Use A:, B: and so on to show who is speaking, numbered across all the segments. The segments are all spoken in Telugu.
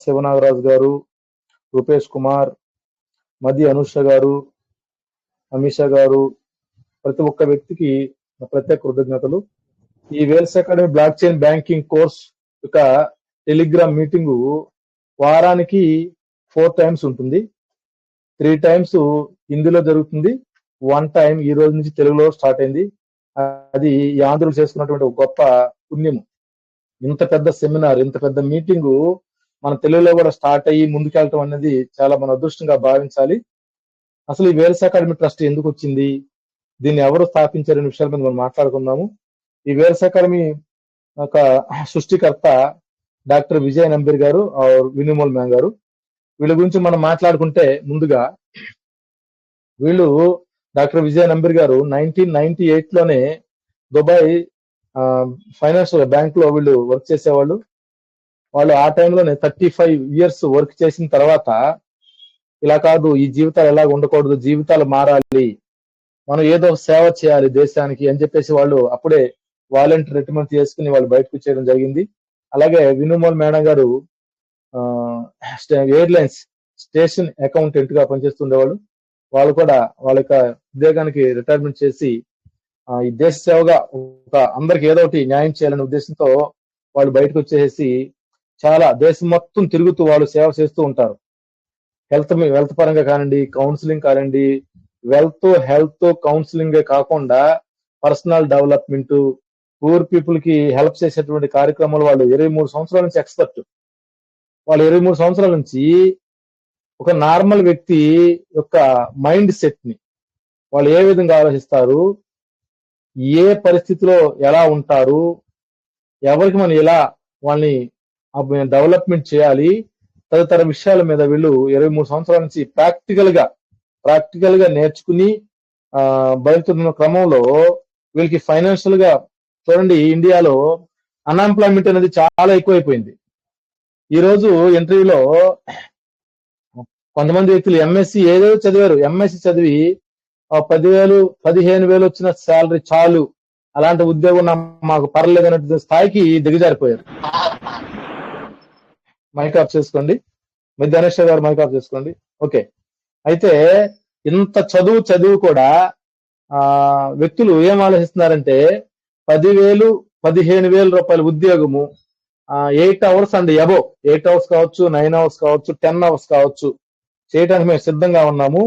A: శివనాగరాజు గారు, రూపేష్ కుమార్, మది అనుష గారు, అమిషా గారు, ప్రతి ఒక్క వ్యక్తికి నా ప్రత్యేక కృతజ్ఞతలు. ఈ Wales academy blockchain banking course యొక్క టెలిగ్రామ్ మీటింగు వారానికి 4 టైమ్స్ ఉంటుంది. 3 టైమ్స్ హిందీలో జరుగుతుంది, 1 టైం ఈ రోజు నుంచి తెలుగులో స్టార్ట్ అయింది. అది ఈ ఆంధ్రులు చేసుకున్నటువంటి ఒక గొప్ప పుణ్యము. ఇంత పెద్ద సెమినార్, ఇంత పెద్ద మీటింగు మన తెలుగులో కూడా స్టార్ట్ అయ్యి ముందుకెళ్ళటం అనేది చాలా మన అదృష్టంగా భావించాలి. అసలు ఈ వేల్స్ అకాడమీ ట్రస్ట్ ఎందుకు వచ్చింది, దీన్ని ఎవరు స్థాపించారనే విషయాల మీద మనం మాట్లాడుకుందాము. ఈ వేల్స్ అకాడమీ ఒక సృష్టికర్త డాక్టర్ విజయ్ నంబీర్ గారు, వినుమోల్ మ్యాన్ గారు. వీళ్ళ గురించి మనం మాట్లాడుకుంటే ముందుగా వీళ్ళు డాక్టర్ విజయ్ నంబీర్ గారు 1998 లోనే దుబాయ్ ఫైనాన్షియల్ బ్యాంక్ లో వీళ్ళు వర్క్ చేసేవాళ్ళు. వాళ్ళు ఆ టైంలోనే 35 ఇయర్స్ వర్క్ చేసిన తర్వాత ఇలా కాదు, ఈ జీవితాలు ఎలా ఉండకూడదు, జీవితాలు మారాలి, మనం ఏదో సేవ చేయాలి దేశానికి అని చెప్పేసి వాళ్ళు అప్పుడే వాలంటీర్ రిటైర్మెంట్ చేసుకుని వాళ్ళు బయటకు వచ్చేయడం జరిగింది. అలాగే వినుమోల్ మేడం గారు ఎయిర్లైన్స్ స్టేషన్ అకౌంటెంట్ గా పనిచేస్తుండేవాళ్ళు. వాళ్ళు కూడా వాళ్ళ యొక్క ఉద్యోగానికి రిటైర్మెంట్ చేసి ఈ దేశ సేవగా ఒక అందరికి ఏదో ఒకటి న్యాయం చేయాలనే ఉద్దేశంతో వాళ్ళు బయటకు వచ్చేసి చాలా దేశం మొత్తం తిరుగుతూ వాళ్ళు సేవ చేస్తూ ఉంటారు. హెల్త్ పరంగా కానివ్వండి, కౌన్సిలింగ్ కానివ్వండి, హెల్త్ కౌన్సిలింగ్ కాకుండా పర్సనల్ డెవలప్మెంట్, పూర్ పీపుల్ కి హెల్ప్ చేసేటువంటి కార్యక్రమాలు వాళ్ళు 23 సంవత్సరాల నుంచి ఎక్స్పర్ట్. వాళ్ళు 23 సంవత్సరాల నుంచి ఒక నార్మల్ వ్యక్తి యొక్క మైండ్ సెట్ ని వాళ్ళు ఏ విధంగా ఆలోచిస్తారు, ఏ పరిస్థితిలో ఎలా ఉంటారు, ఎవరికి మనం ఎలా వాళ్ళని డెవలప్మెంట్ చేయాలి, తదితర విషయాల మీద వీళ్ళు 23 సంవత్సరాల నుంచి ప్రాక్టికల్ గా నేర్చుకుని బయలుతున్న క్రమంలో వీళ్ళకి ఫైనాన్షియల్ గా చూడండి, ఇండియాలో అన్ఎంప్లాయ్మెంట్ అనేది చాలా ఎక్కువైపోయింది. ఈ రోజు ఇంటర్వ్యూలో కొంతమంది వ్యక్తులు ఎంఎస్సి ఏదో చదివారు, ఎంఎస్సి చదివి 10,000 15,000 వచ్చిన శాలరీ చాలు, అలాంటి ఉద్యోగం మాకు పర్లేదు అనే స్థాయికి దిగజారిపోయారు. మైక్ ఆఫ్ చేసుకోండి, ధనేశ్వర్ గారు మైక్ ఆఫ్ చేసుకోండి. ఓకే, అయితే ఇంత చదువు కూడా వ్యక్తులు ఏం ఆలోచిస్తున్నారంటే 10,000 15,000 రూపాయల ఉద్యోగము 8 అవర్స్ అండ్ అబోవ్, 8 అవర్స్ కావచ్చు, 9 అవర్స్ కావచ్చు, 10 అవర్స్ కావచ్చు చేయడానికి మేము సిద్ధంగా ఉన్నాము,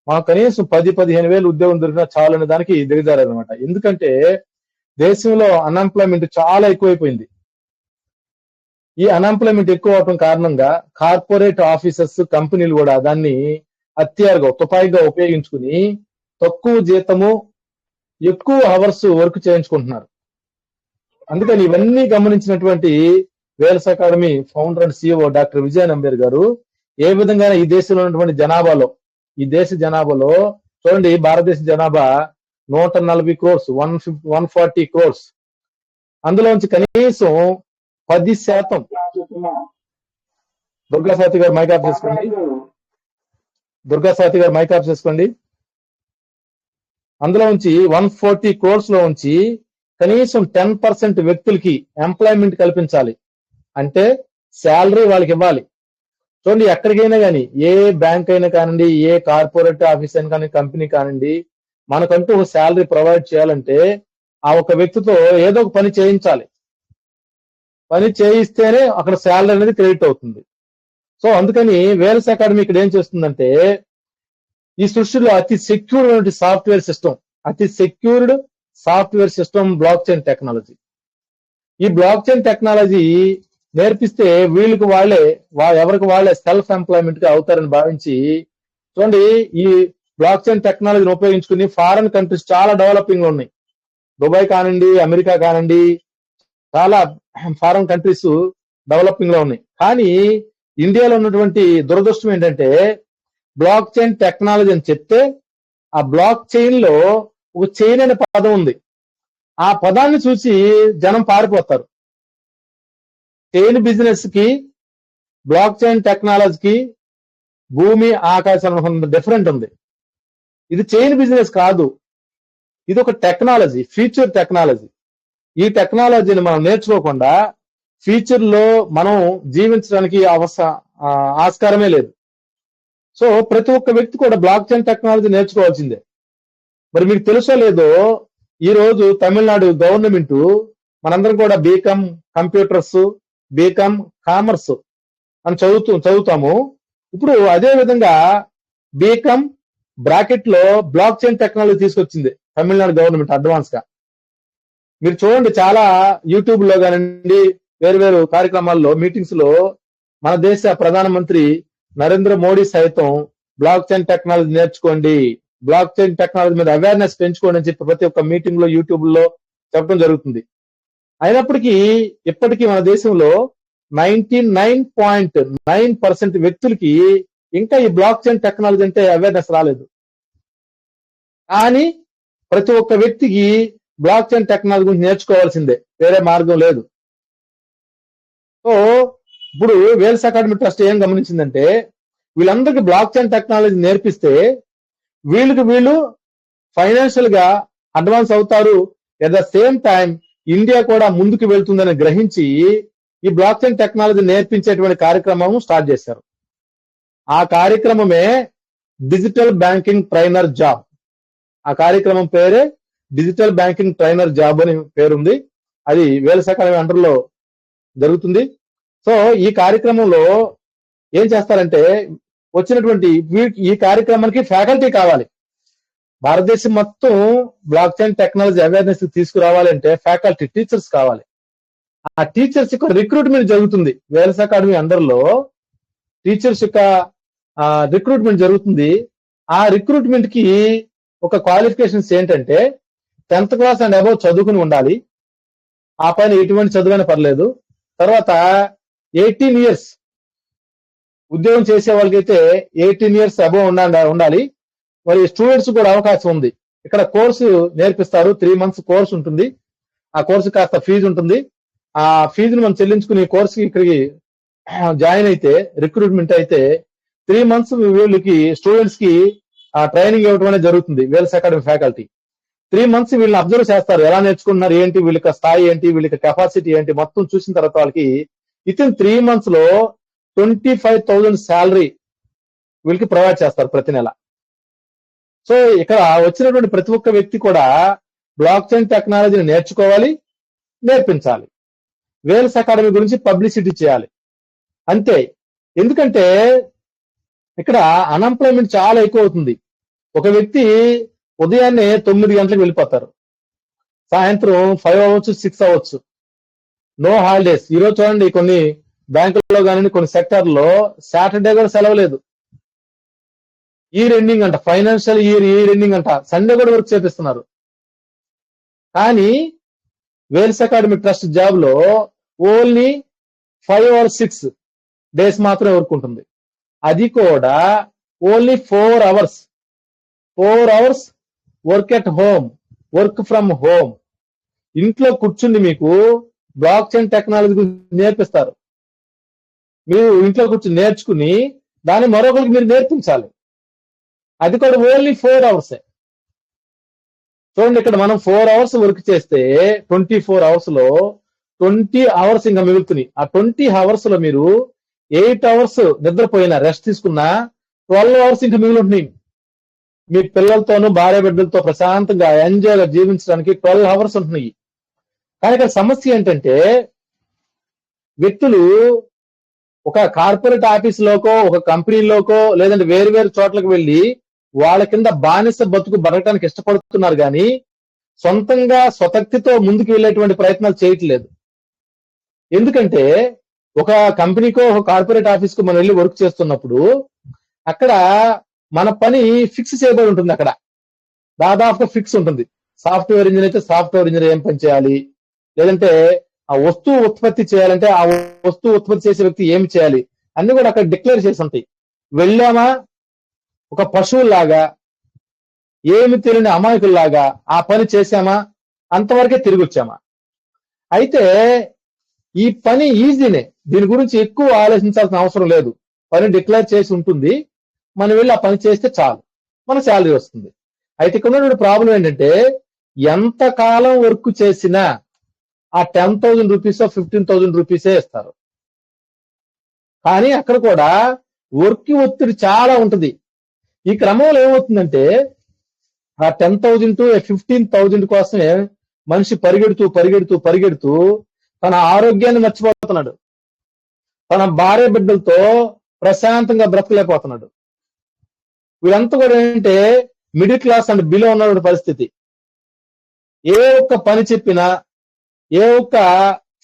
A: మాకు కనీసం 10-15,000 ఉద్యోగం దొరికినా చాలు అనే దానికి దిగజారనమాట. ఎందుకంటే దేశంలో అన్ఎంప్లాయ్మెంట్ చాలా ఎక్కువైపోయింది. ఈ అన్ఎంప్లాయ్మెంట్ ఎక్కువ అవడం కారణంగా కార్పొరేట్ ఆఫీసర్స్, కంపెనీలు కూడా దాన్ని అత్యారుగా తుపాయిగా ఉపయోగించుకుని తక్కువ జీతము, ఎక్కువ అవర్స్ వర్క్ చేయించుకుంటున్నారు. అందుకని ఇవన్నీ గమనించినటువంటి Vels academy founder and CEO doctor Vijay Nambiar గారు ఏ విధంగా ఈ దేశంలో ఉన్నటువంటి ఈ దేశ జనాభాలో చూడండి, భారతదేశ జనాభా 140 crores, 140 crores. అందులోంచి కనీసం 10%. దుర్గాసాతి గారు మైక్ ఆఫ్ చేసుకోండి. అందులో నుంచి 140 crores లో ఉంచి కనీసం 10% వ్యక్తులకి ఎంప్లాయ్మెంట్ కల్పించాలి అంటే శాలరీ వాళ్ళకి ఇవ్వాలి. చూడండి, ఎక్కడికైనా కానీ, ఏ బ్యాంక్ అయినా కానివ్వండి, ఏ కార్పొరేట్ ఆఫీస్ అయినా కానీ, కంపెనీ కానివ్వండి, మనకంటూ ఒక శాలరీ ప్రొవైడ్ చేయాలంటే ఆ ఒక వ్యక్తితో ఏదో ఒక పని చేయించాలి. పని చేయిస్తేనే అక్కడ శాలరీ అనేది క్రెడిట్ అవుతుంది. సో అందుకని వేల్స్ అకాడమీ ఇక్కడ ఏం చేస్తుందంటే ఈ సృష్టిలో అతి secured software system black chain technology. ఈ బ్లాక్ చైన్ టెక్నాలజీ నేర్పిస్తే వీళ్ళకి ఎవరికి వాళ్ళే సెల్ఫ్ ఎంప్లాయ్మెంట్ గా అవుతారని భావించి చూడండి, ఈ బ్లాక్ చైన్ టెక్నాలజీని ఉపయోగించుకుని ఫారెన్ కంట్రీస్ చాలా డెవలపింగ్ లో ఉన్నాయి. దుబాయ్ కానివ్వండి, అమెరికా కానివ్వండి, చాలా ఫారెన్ కంట్రీస్ డెవలపింగ్ లో ఉన్నాయి. కానీ ఇండియాలో ఉన్నటువంటి దురదృష్టం ఏంటంటే బ్లాక్ చైన్ టెక్నాలజీ అని చెప్తే ఆ బ్లాక్ చైన్ లో ఒక చైన్ అనే పదం ఉంది. ఆ పదాన్ని చూసి జనం పారిపోతారు. చైన్ బిజినెస్ కి బ్లాక్ చైన్ టెక్నాలజీకి భూమి ఆకాశం డిఫరెంట్ ఉంది. ఇది చైన్ బిజినెస్ కాదు, ఇది ఒక టెక్నాలజీ, ఫ్యూచర్ టెక్నాలజీ. ఈ టెక్నాలజీని మనం నేర్చుకోకుండా ఫ్యూచర్ లో మనం జీవించడానికి ఆస్కారమే లేదు. సో ప్రతి ఒక్క వ్యక్తి కూడా బ్లాక్ చైన్ టెక్నాలజీ నేర్చుకోవాల్సిందే. మరి మీకు తెలుసో లేదో, ఈ రోజు తమిళనాడు గవర్నమెంట్ మనందరం కూడా బీకామ్ కంప్యూటర్స్, బీకామ్ కామర్స్ అని చదువుతాము. ఇప్పుడు అదే విధంగా బీకామ్ బ్రాకెట్ లో బ్లాక్ చైన్ టెక్నాలజీ తీసుకొచ్చింది తమిళనాడు గవర్నమెంట్ అడ్వాన్స్ గా. మీరు చూడండి, చాలా యూట్యూబ్ లో కానివ్వండి, వేరు కార్యక్రమాల్లో, మీటింగ్స్ లో మన దేశ ప్రధానమంత్రి నరేంద్ర మోడీ సైతం బ్లాక్ చైన్ టెక్నాలజీ నేర్చుకోండి, బ్లాక్ చైన్ టెక్నాలజీ మీద అవేర్నెస్ పెంచుకోండి అని చెప్పి ప్రతి ఒక్క మీటింగ్ లో యూట్యూబ్ లో చెప్పడం జరుగుతుంది. అయినప్పటికీ ఇప్పటికీ మన దేశంలో 99.9% వ్యక్తులకి ఇంకా ఈ బ్లాక్ చైన్ టెక్నాలజీ అంటే అవేర్నెస్ రాలేదు. కానీ ప్రతి ఒక్క వ్యక్తికి బ్లాక్ చైన్ టెక్నాలజీ గురించి నేర్చుకోవాల్సిందే, వేరే మార్గం లేదు. సో ఇప్పుడు వేల్స్ అకాడమీ ట్రస్ట్ ఏం గమనించిందంటే, వీళ్ళందరికీ బ్లాక్ చైన్ టెక్నాలజీ నేర్పిస్తే వీళ్ళు ఫైనాన్షియల్ గా అడ్వాన్స్ అవుతారు. At the same time India కూడా ముందుకు వెళ్తుందని గ్రహించి ఈ బ్లాక్ చైన్ టెక్నాలజీ నేర్పించేటువంటి కార్యక్రమం స్టార్ట్ చేశారు. ఆ కార్యక్రమమే డిజిటల్ బ్యాంకింగ్ ట్రైనర్ జాబ్. ఆ కార్యక్రమం పేరే డిజిటల్ బ్యాంకింగ్ ట్రైనర్ జాబ్ అని పేరుంది. అది వేల్స్ అకాడమీ అండర్ లో జరుగుతుంది. సో ఈ కార్యక్రమంలో ఏం చేస్తారంటే, వచ్చినటువంటి ఈ కార్యక్రమానికి ఫ్యాకల్టీ కావాలి. భారతదేశం మొత్తం బ్లాక్ చైన్ టెక్నాలజీ అవేర్నెస్ తీసుకురావాలంటే ఫ్యాకల్టీ, టీచర్స్ కావాలి. ఆ టీచర్స్ యొక్క రిక్రూట్మెంట్ జరుగుతుంది. వేల్స్ అకాడమీ అండర్ లో టీచర్స్ యొక్క రిక్రూట్మెంట్ జరుగుతుంది. ఆ రిక్రూట్మెంట్ కి ఒక క్వాలిఫికేషన్స్ ఏంటంటే 10th క్లాస్ అండ్ అబౌవ్ చదువుకుని ఉండాలి. ఆ పైన ఎటువంటి చదువునే పర్లేదు. తర్వాత 18 years ఉద్యోగం చేసే వాళ్ళకైతే 18 years అబౌవ్ ఉండాలి. మరి స్టూడెంట్స్ కూడా అవకాశం ఉంది. ఇక్కడ కోర్సు నేర్పిస్తారు, 3 months కోర్సు ఉంటుంది. ఆ కోర్సు కాస్త ఫీజు ఉంటుంది. ఆ ఫీజును మనం చెల్లించుకుని కోర్సుకి ఇక్కడికి జాయిన్ అయితే, రిక్రూట్మెంట్ అయితే 3 months వీళ్ళకి స్టూడెంట్స్ కి ట్రైనింగ్ ఇవ్వడం అనేది జరుగుతుంది. వేల్స్ అకాడమీ ఫ్యాకల్టీ 3 months వీళ్ళని అబ్జర్వ్ చేస్తారు, ఎలా నేర్చుకుంటున్నారు, ఏంటి వీళ్ళకి స్థాయి ఏంటి, వీళ్ళకి కెపాసిటీ ఏంటి, మొత్తం చూసిన తర్వాత వాళ్ళకి వితిన్ 3 months లో 25,000 శాలరీ వీళ్ళకి ప్రొవైడ్ చేస్తారు ప్రతి నెల. సో ఇక్కడ వచ్చినటువంటి ప్రతి ఒక్క వ్యక్తి కూడా బ్లాక్ చైన్ టెక్నాలజీని నేర్చుకోవాలి, నేర్పించాలి. వేల్స్ అకాడమీ గురించి పబ్లిసిటీ చేయాలి అంతే. ఎందుకంటే ఇక్కడ అన్ఎంప్లాయ్మెంట్ చాలా ఎక్కువ అవుతుంది. ఒక వ్యక్తి ఉదయాన్నే 9 గంటలకు వెళ్ళిపోతారు, సాయంత్రం 5 అవ్వచ్చు, 6 అవ్వచ్చు, నో హాలిడేస్. ఈ రోజు చూడండి, కొన్ని బ్యాంకుల్లో కానీ కొన్ని సెక్టార్లో సాటర్డే కూడా సెలవు లేదు. ఇయర్ ఎండింగ్ అంట, ఫైనాన్షియల్ ఇయర్ ఎండింగ్ అంట, సండే కూడా వర్క్ చేపిస్తున్నారు. కానీ వేల్స్ అకాడమీ ట్రస్ట్ జాబ్ లో ఓన్లీ 5 or 6 days మాత్రమే వర్క్ ఉంటుంది. అది కూడా only 4 hours work at home, work from home. ఇంట్లో కూర్చుండి మీకు బ్లాక్ చైన్ టెక్నాలజీ గురించి నేర్పిస్తారు. మీరు ఇంట్లో కూర్చుని నేర్చుకుని దాన్ని మరొకరికి మీరు నేర్పించాలి. అది కూడా ఓన్లీ 4 hours. చూడండి, ఇక్కడ మనం 4 hours వర్క్ చేస్తే 24 hours లో 20 hours ఇంకా మిగులుతున్నాయి. ఆ 20 hours లో మీరు 8 hours నిద్రపోయినా, రెస్ట్ తీసుకున్నా 12 hours ఇంకా మిగులుంటున్నాయి. మీ పిల్లలతోనూ భార్య బిడ్డలతో ప్రశాంతంగా ఎంజాయ్గా జీవించడానికి 12 hours ఉంటున్నాయి. కానీ ఇక్కడ సమస్య ఏంటంటే, వ్యక్తులు ఒక కార్పొరేట్ ఆఫీస్ లోకో, ఒక కంపెనీలోకో, లేదంటే వేరు చోట్లకు వెళ్ళి వాళ్ళ కింద బానిస బతుకు బతకడానికి ఇష్టపడుతున్నారు, కానీ సొంతంగా స్వతక్తితో ముందుకు వెళ్ళేటువంటి ప్రయత్నాలు చేయట్లేదు. ఎందుకంటే ఒక కంపెనీకో, ఒక కార్పొరేట్ ఆఫీస్ కు మనం వెళ్ళి వర్క్ చేస్తున్నప్పుడు అక్కడ మన పని ఫిక్స్ చేయబడి ఉంటుంది. అక్కడ దాదాపుగా ఫిక్స్ ఉంటుంది. సాఫ్ట్వేర్ ఇంజనీర్ అయితే సాఫ్ట్వేర్ ఇంజనీర్ ఏం పని చేయాలి, లేదంటే ఆ వస్తువు ఉత్పత్తి చేయాలంటే ఆ వస్తువు ఉత్పత్తి చేసే వ్యక్తి ఏమి చేయాలి అన్ని కూడా అక్కడ డిక్లేర్ చేసి ఉంటాయి. వెళ్ళామా ఒక పశువుల్లాగా, ఏమి తెలియని అమాయకుల్లాగా ఆ పని చేశామా, అంతవరకే తిరిగి వచ్చామా. అయితే ఈ పని ఈజీనే, దీని గురించి ఎక్కువ ఆలోచించాల్సిన అవసరం లేదు. పని డిక్లేర్ చేసి ఉంటుంది, మనం వెళ్ళి ఆ పని చేస్తే చాలు, మన శాలరీ వస్తుంది. అయితే ఇక్కడ ఉన్నటువంటి ప్రాబ్లం ఏంటంటే, ఎంతకాలం వర్క్ చేసినా ఆ 10,000 రూపీస్ 15,000 రూపీసే ఇస్తారు. కానీ అక్కడ కూడా వర్క్ ఒత్తిడి చాలా ఉంటుంది. ఈ క్రమంలో ఏమవుతుందంటే ఆ 10,000 టు 15,000 కోసమే మనిషి పరిగెడుతూ పరిగెడుతూ పరిగెడుతూ తన ఆరోగ్యాన్ని మర్చిపోతున్నాడు. తన భార్య బిడ్డలతో ప్రశాంతంగా బ్రతకలేకపోతున్నాడు. వీళ్ళంతా కూడా ఏంటంటే మిడిల్ క్లాస్ అండ్ బిలో ఉన్న పరిస్థితి. ఏ ఒక్క పని చెప్పినా, ఏ ఒక్క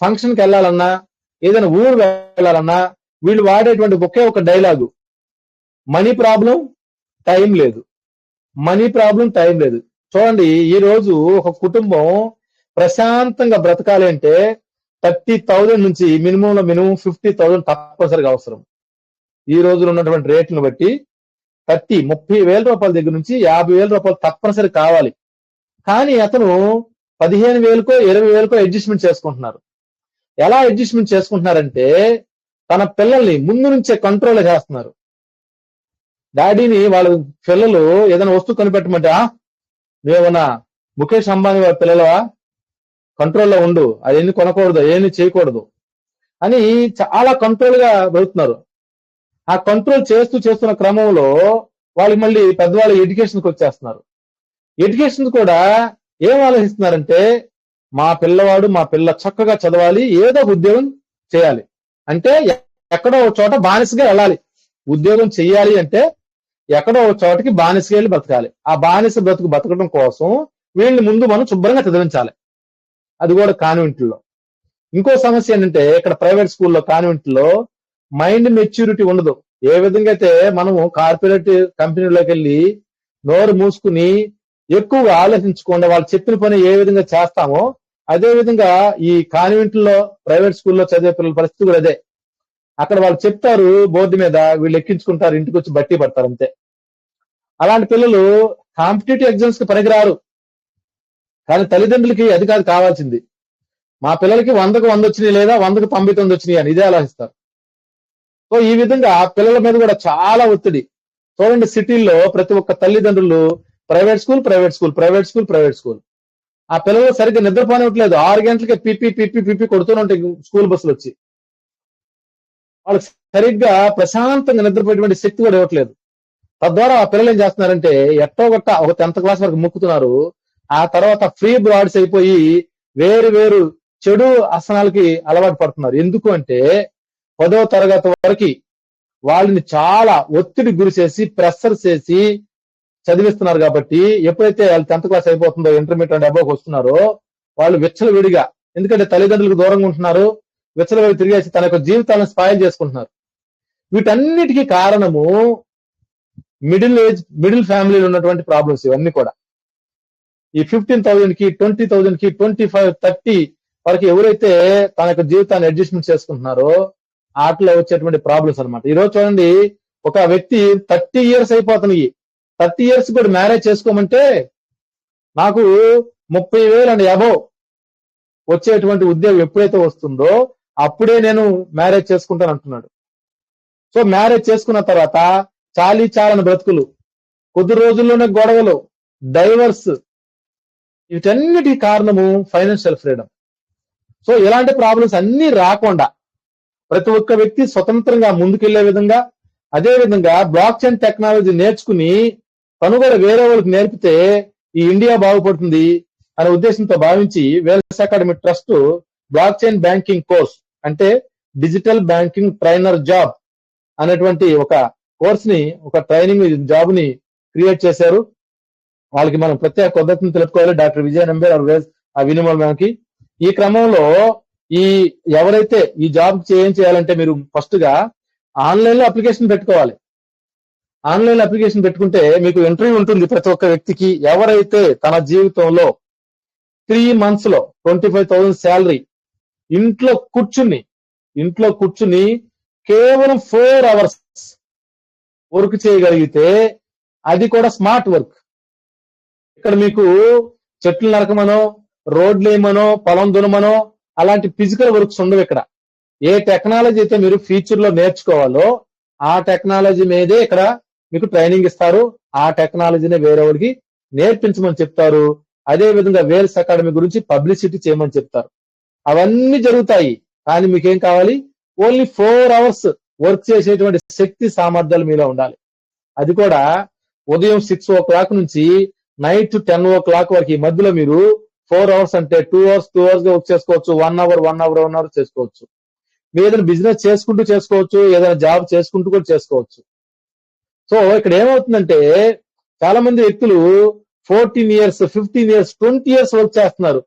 A: ఫంక్షన్కి వెళ్ళాలన్నా, ఏదైనా ఊరు వెళ్ళాలన్నా వీళ్ళు వాడేటువంటి ఒకే ఒక డైలాగు, మనీ ప్రాబ్లం, టైం లేదు. మనీ ప్రాబ్లం, టైం లేదు. చూడండి, ఈ రోజు ఒక కుటుంబం ప్రశాంతంగా బ్రతకాలి అంటే 30,000 నుంచి మినిమం 50,000 తప్పనిసరిగా అవసరం. ఈ రోజులో ఉన్నటువంటి రేట్లను బట్టి 30,000 రూపాయల దగ్గర నుంచి 50,000 రూపాయలు తప్పనిసరి కావాలి. కానీ అతను 15,000కో 20,000కో అడ్జస్ట్మెంట్ చేసుకుంటున్నారు. ఎలా అడ్జస్ట్మెంట్ చేసుకుంటున్నారంటే తన పిల్లల్ని ముందు నుంచే కంట్రోల్ చేస్తున్నారు. డాడీని వాళ్ళ పిల్లలు ఏదైనా వస్తువు కనిపెట్టమంటే, నువ్వేమన్నా ముఖేష్ అంబానీ వాళ్ళ పిల్లలవా, కంట్రోల్లో ఉండు, అదేమి కొనకూడదు, ఏమి చేయకూడదు అని చాలా కంట్రోల్ గా వెళ్తున్నారు. ఆ కంట్రోల్ చేస్తున్న క్రమంలో వాళ్ళకి మళ్ళీ పెద్దవాళ్ళ ఎడ్యుకేషన్కి వచ్చేస్తున్నారు. ఎడ్యుకేషన్ కూడా ఏం ఆలోచిస్తున్నారంటే మా పిల్లవాడు మా పిల్ల చక్కగా చదవాలి, ఏదో ఉద్యోగం చేయాలి అంటే ఎక్కడో ఒక చోట బానిసగా వెళ్ళాలి. ఉద్యోగం చెయ్యాలి అంటే ఎక్కడో ఒక చోటకి బానిసగా వెళ్ళి బ్రతకాలి. ఆ బానిస బతకడం కోసం వీళ్ళని ముందు మనం శుభ్రంగా చదివించాలి. అది కూడా కాన్వెంట్లో. ఇంకో సమస్య ఏంటంటే ఇక్కడ ప్రైవేట్ స్కూల్లో కాన్వెంట్లో మైండ్ మెచ్యూరిటీ ఉండదు. ఏ విధంగా అయితే మనము కార్పొరేట్ కంపెనీలోకి వెళ్ళి నోరు మూసుకుని ఎక్కువగా ఆలోచించకుండా వాళ్ళు చెప్పిన పని ఏ విధంగా చేస్తామో అదే విధంగా ఈ కాన్వెంట్లో ప్రైవేట్ స్కూల్లో చదివే పిల్లల పరిస్థితి కూడా అదే. అక్కడ వాళ్ళు చెప్తారు బోర్డు మీద, వీళ్ళు ఎక్కించుకుంటారు, ఇంటికి వచ్చి బట్టి పడతారు అంతే. అలాంటి పిల్లలు కాంపిటేటివ్ ఎగ్జామ్స్ కి పనికిరారు. కానీ తల్లిదండ్రులకి అది కాదు కావాల్సింది. మా పిల్లలకి 100కు 100 వచ్చినాయి లేదా 100కు 99 వచ్చినాయి అని ఇదే ఆలోచిస్తారు. సో ఈ విధంగా పిల్లల మీద కూడా చాలా ఒత్తిడి. చూడండి, సిటీల్లో ప్రతి ఒక్క తల్లిదండ్రులు private school private school private school private school. ఆ పిల్లలు సరిగ్గా నిద్రపోనివ్వట్లేదు. 6 గంటలకే పిప్పి కొడుతూనే ఉంటాయి స్కూల్ బస్సులు వచ్చి. వాళ్ళకి సరిగ్గా ప్రశాంతంగా నిద్రపోయేటువంటి శక్తి కూడా ఇవ్వట్లేదు. తద్వారా ఆ పిల్లలు ఏం చేస్తున్నారంటే ఎట్టో గట్ట ఒక 10th క్లాస్ వరకు ముక్కుతున్నారు. ఆ తర్వాత ఫ్రీ బ్రాడ్స్ అయిపోయి వేరు చెడు అసనాలకి అలవాటు పడుతున్నారు. ఎందుకు అంటే 10వ తరగతి వరకు వాళ్ళని చాలా ఒత్తిడి గురి చేసి ప్రెషర్ చేసి చదివిస్తున్నారు. కాబట్టి ఎప్పుడైతే వాళ్ళు 10th క్లాస్ అయిపోతుందో, ఇంటర్మీడియట్ అండ్ అబోవ్కి వస్తున్నారో వాళ్ళు విచ్చలవిడిగా, ఎందుకంటే తల్లిదండ్రులకు దూరంగా ఉంటున్నారు, విచ్చలవిడి తిరిగేసి తన యొక్క జీవితాలను స్పాయిల్ చేసుకుంటున్నారు. వీటన్నిటికీ కారణము మిడిల్ ఫ్యామిలీలో ఉన్నటువంటి ప్రాబ్లమ్స్ ఇవన్నీ కూడా. ఈ 15,000కి 20,000కి 25, 30 వరకు ఎవరైతే తన యొక్క జీవితాన్ని అడ్జస్ట్మెంట్ చేసుకుంటున్నారో వాటిలో వచ్చేటువంటి ప్రాబ్లమ్స్ అనమాట. ఈ రోజు చూడండి, ఒక వ్యక్తి 30 years అయిపోతున్నాయి, 30 years కూడా మ్యారేజ్ చేసుకోమంటే నాకు 30,000 అండ్ అబోవ్ వచ్చేటువంటి ఉద్యోగం ఎప్పుడైతే వస్తుందో అప్పుడే నేను మ్యారేజ్ చేసుకుంటాను అంటున్నాడు. సో మ్యారేజ్ చేసుకున్న తర్వాత చాలీచాలని బ్రతుకులు, కొద్ది రోజుల్లోనే గొడవలు, డైవర్స్, వీటన్నిటి కారణము ఫైనాన్షియల్ ఫ్రీడమ్. సో ఇలాంటి ప్రాబ్లమ్స్ అన్ని రాకుండా ప్రతి ఒక్క వ్యక్తి స్వతంత్రంగా ముందుకెళ్లే విధంగా, అదే విధంగా బ్లాక్ చైన్ టెక్నాలజీ నేర్చుకుని తను కూడా వేరే వాళ్ళకి నేర్పితే ఈ ఇండియా బాగుపడుతుంది అనే ఉద్దేశంతో భావించి Wells academy trust blockchain banking course అంటే డిజిటల్ బ్యాంకింగ్ ట్రైనర్ జాబ్ అనేటువంటి ఒక కోర్స్ ని, ఒక ట్రైనింగ్ జాబ్ ని క్రియేట్ చేశారు. వాళ్ళకి మనం ప్రత్యేక పద్ధతిని తెలుపుకోవాలి. డాక్టర్ విజయ నంబేర్ ఆ వినిమల్ మ్యామ్కి. ఈ క్రమంలో ఎవరైతే ఈ జాబ్ ఏం చేయాలంటే మీరు ఫస్ట్ గా ఆన్లైన్ లో అప్లికేషన్ పెట్టుకోవాలి. ఆన్లైన్ అప్లికేషన్ పెట్టుకుంటే మీకు ఇంటర్వ్యూ ఉంటుంది ప్రతి ఒక్క వ్యక్తికి. ఎవరైతే తన జీవితంలో 3 months లో 25,000 శాలరీ ఇంట్లో కూర్చుని కేవలం 4 hours వర్క్ చేయగలిగితే, అది కూడా స్మార్ట్ వర్క్. ఇక్కడ మీకు చెట్లు నరకమనో, రోడ్లు ఏమనో, పొలం దునమనో అలాంటి ఫిజికల్ వర్క్స్ ఉండవు. ఇక్కడ ఏ టెక్నాలజీ అయితే మీరు ఫ్యూచర్ లో నేర్చుకోవాలో ఆ టెక్నాలజీ మీదే ఇక్కడ మీకు ట్రైనింగ్ ఇస్తారు. ఆ టెక్నాలజీనే వేరే వాడికి నేర్పించమని చెప్తారు. అదే విధంగా వేల్స్ అకాడమీ గురించి పబ్లిసిటీ చేయమని చెప్తారు. అవన్నీ జరుగుతాయి. కానీ మీకేం కావాలి? ఓన్లీ 4 hours వర్క్ చేసేటువంటి శక్తి సామర్థ్యాలు మీలో ఉండాలి. అది కూడా ఉదయం 6 o'clock నుంచి నైట్ 10 o'clock వరకు ఈ మధ్యలో మీరు 4 hours అంటే 2 hours గా వర్క్ చేసుకోవచ్చు, 1 hour చేసుకోవచ్చు. మీరు ఏదైనా బిజినెస్ చేసుకుంటూ చేసుకోవచ్చు, ఏదైనా జాబ్ చేసుకుంటూ కూడా చేసుకోవచ్చు. సో ఇక్కడ ఏమవుతుందంటే చాలా మంది వ్యక్తులు 14 years, 15 years, 20 years వర్క్ చేస్తున్నారు.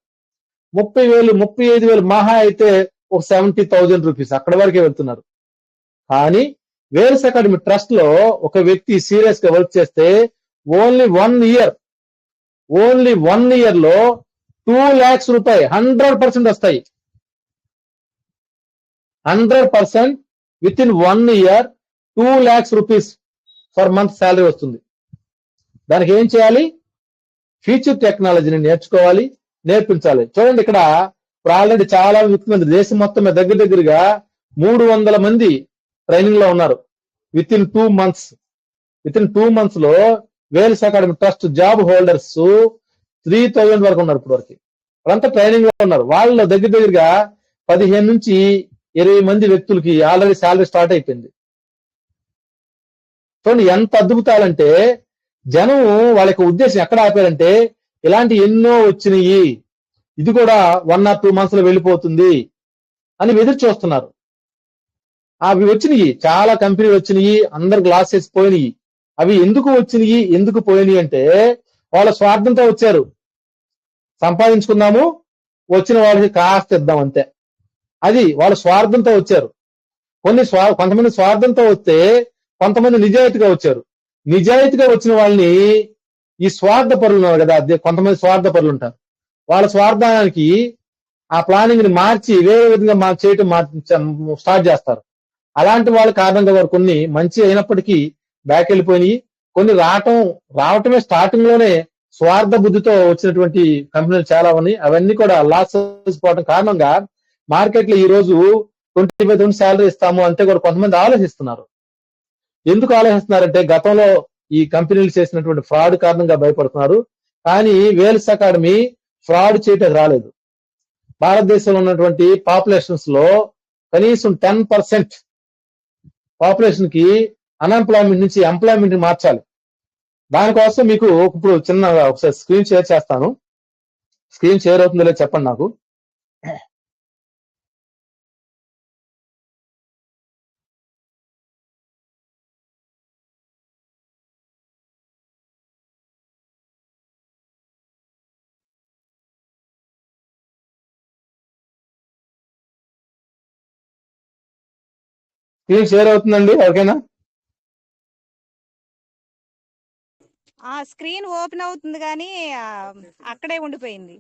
A: 30,000, 35,000 మహా అయితే ఒక 70,000 రూపీస్ అక్కడ వరకే వెళ్తున్నారు. కానీ వేల్స్ అకాడమీ ట్రస్ట్ లో ఒక వ్యక్తి సీరియస్ గా వర్క్ చేస్తే ఓన్లీ 1 year లో 2 lakhs రూపాయలు 100% వస్తాయి. 100% with in 1 year 2 lakhs rupees for month salary వస్తుంది. దానికి ఏం చేయాలి? ఫ్యూచర్ టెక్నాలజీని నేర్పించాలి. చూడండి ఇక్కడ ఇప్పుడు ఆల్రెడీ చాలా వ్యక్తులు దేశం మొత్తం మీద దగ్గరగా 300 మంది ట్రైనింగ్ లో ఉన్నారు. విత్ ఇన్ 2 months లో Wales academy trust job holders 3,000 వరకు ఉన్నారు. ఇప్పటి వరకు వాళ్ళంతా ట్రైనింగ్ లో ఉన్నారు. వాళ్ళలో దగ్గరగా 15 నుంచి 20 మంది వ్యక్తులకి ఆల్రెడీ శాలరీ స్టార్ట్ అయిపోయింది. చూడండి ఎంత అద్భుతాలంటే జనం వాళ్ళ యొక్క ఉద్దేశం ఎక్కడ ఆపారంటే ఇలాంటి ఎన్నో వచ్చినాయి, ఇది కూడా 1 or 2 months లో వెళ్ళిపోతుంది అని ఎదురు చూస్తున్నారు. అవి వచ్చినాయి, చాలా కంపెనీలు వచ్చినాయి, అందరికి లాసెస్ పోయినాయి. అవి ఎందుకు వచ్చినాయి, ఎందుకు పోయినాయి అంటే వాళ్ళ స్వార్థంతో వచ్చారు. సంపాదించుకుందాము, వచ్చిన వాళ్ళకి కాస్త ఇద్దాం అంతే. అది వాళ్ళ స్వార్థంతో వచ్చారు. కొంతమంది స్వార్థంతో వస్తే కొంతమంది నిజాయితీగా వచ్చారు. నిజాయితీగా వచ్చిన వాళ్ళని ఈ స్వార్థ పరులు ఉన్నారు కదా, కొంతమంది స్వార్థ పరులు ఉంటారు. వాళ్ళ స్వార్థానికి ఆ ప్లానింగ్ ని మార్చి వేరే విధంగా చేయటం స్టార్ట్ చేస్తారు. అలాంటి వాళ్ళ కారణంగా వారు కొన్ని మంచి అయినప్పటికీ బ్యాక్ వెళ్ళిపోయినాయి. కొన్ని రావటమే స్టార్టింగ్ లోనే స్వార్థ బుద్ధితో వచ్చినటువంటి కంపెనీలు చాలా ఉన్నాయి. అవన్నీ కూడా లాస్ పోవడం కారణంగా మార్కెట్ లో ఈ రోజు 25,000 శాలరీ ఇస్తాము అంటే కూడా కొంతమంది ఆలోచిస్తున్నారు. ఎందుకు ఆలోచిస్తున్నారంటే గతంలో ఈ కంపెనీలు చేసినటువంటి ఫ్రాడ్ కారణంగా భయపడుతున్నారు. కానీ వేల్స్ అకాడమీ ఫ్రాడ్ చేయటం రాలేదు. భారతదేశంలో ఉన్నటువంటి పాపులేషన్స్ లో కనీసం 10% పాపులేషన్ కి అన్ఎంప్లాయ్మెంట్ నుంచి ఎంప్లాయ్మెంట్ మార్చాలి. దానికోసం మీకు ఇప్పుడు చిన్న ఒకసారి స్క్రీన్ షేర్ చేస్తాను. స్క్రీన్ షేర్ అవుతుందో లేదో చెప్పండి నాకు. స్క్రీన్ షేర్ అవుతుందండి ఎవరికైనా?
B: స్క్రీన్ ఓపెన్ అవుతుంది కానీ అక్కడే ఉండిపోయింది.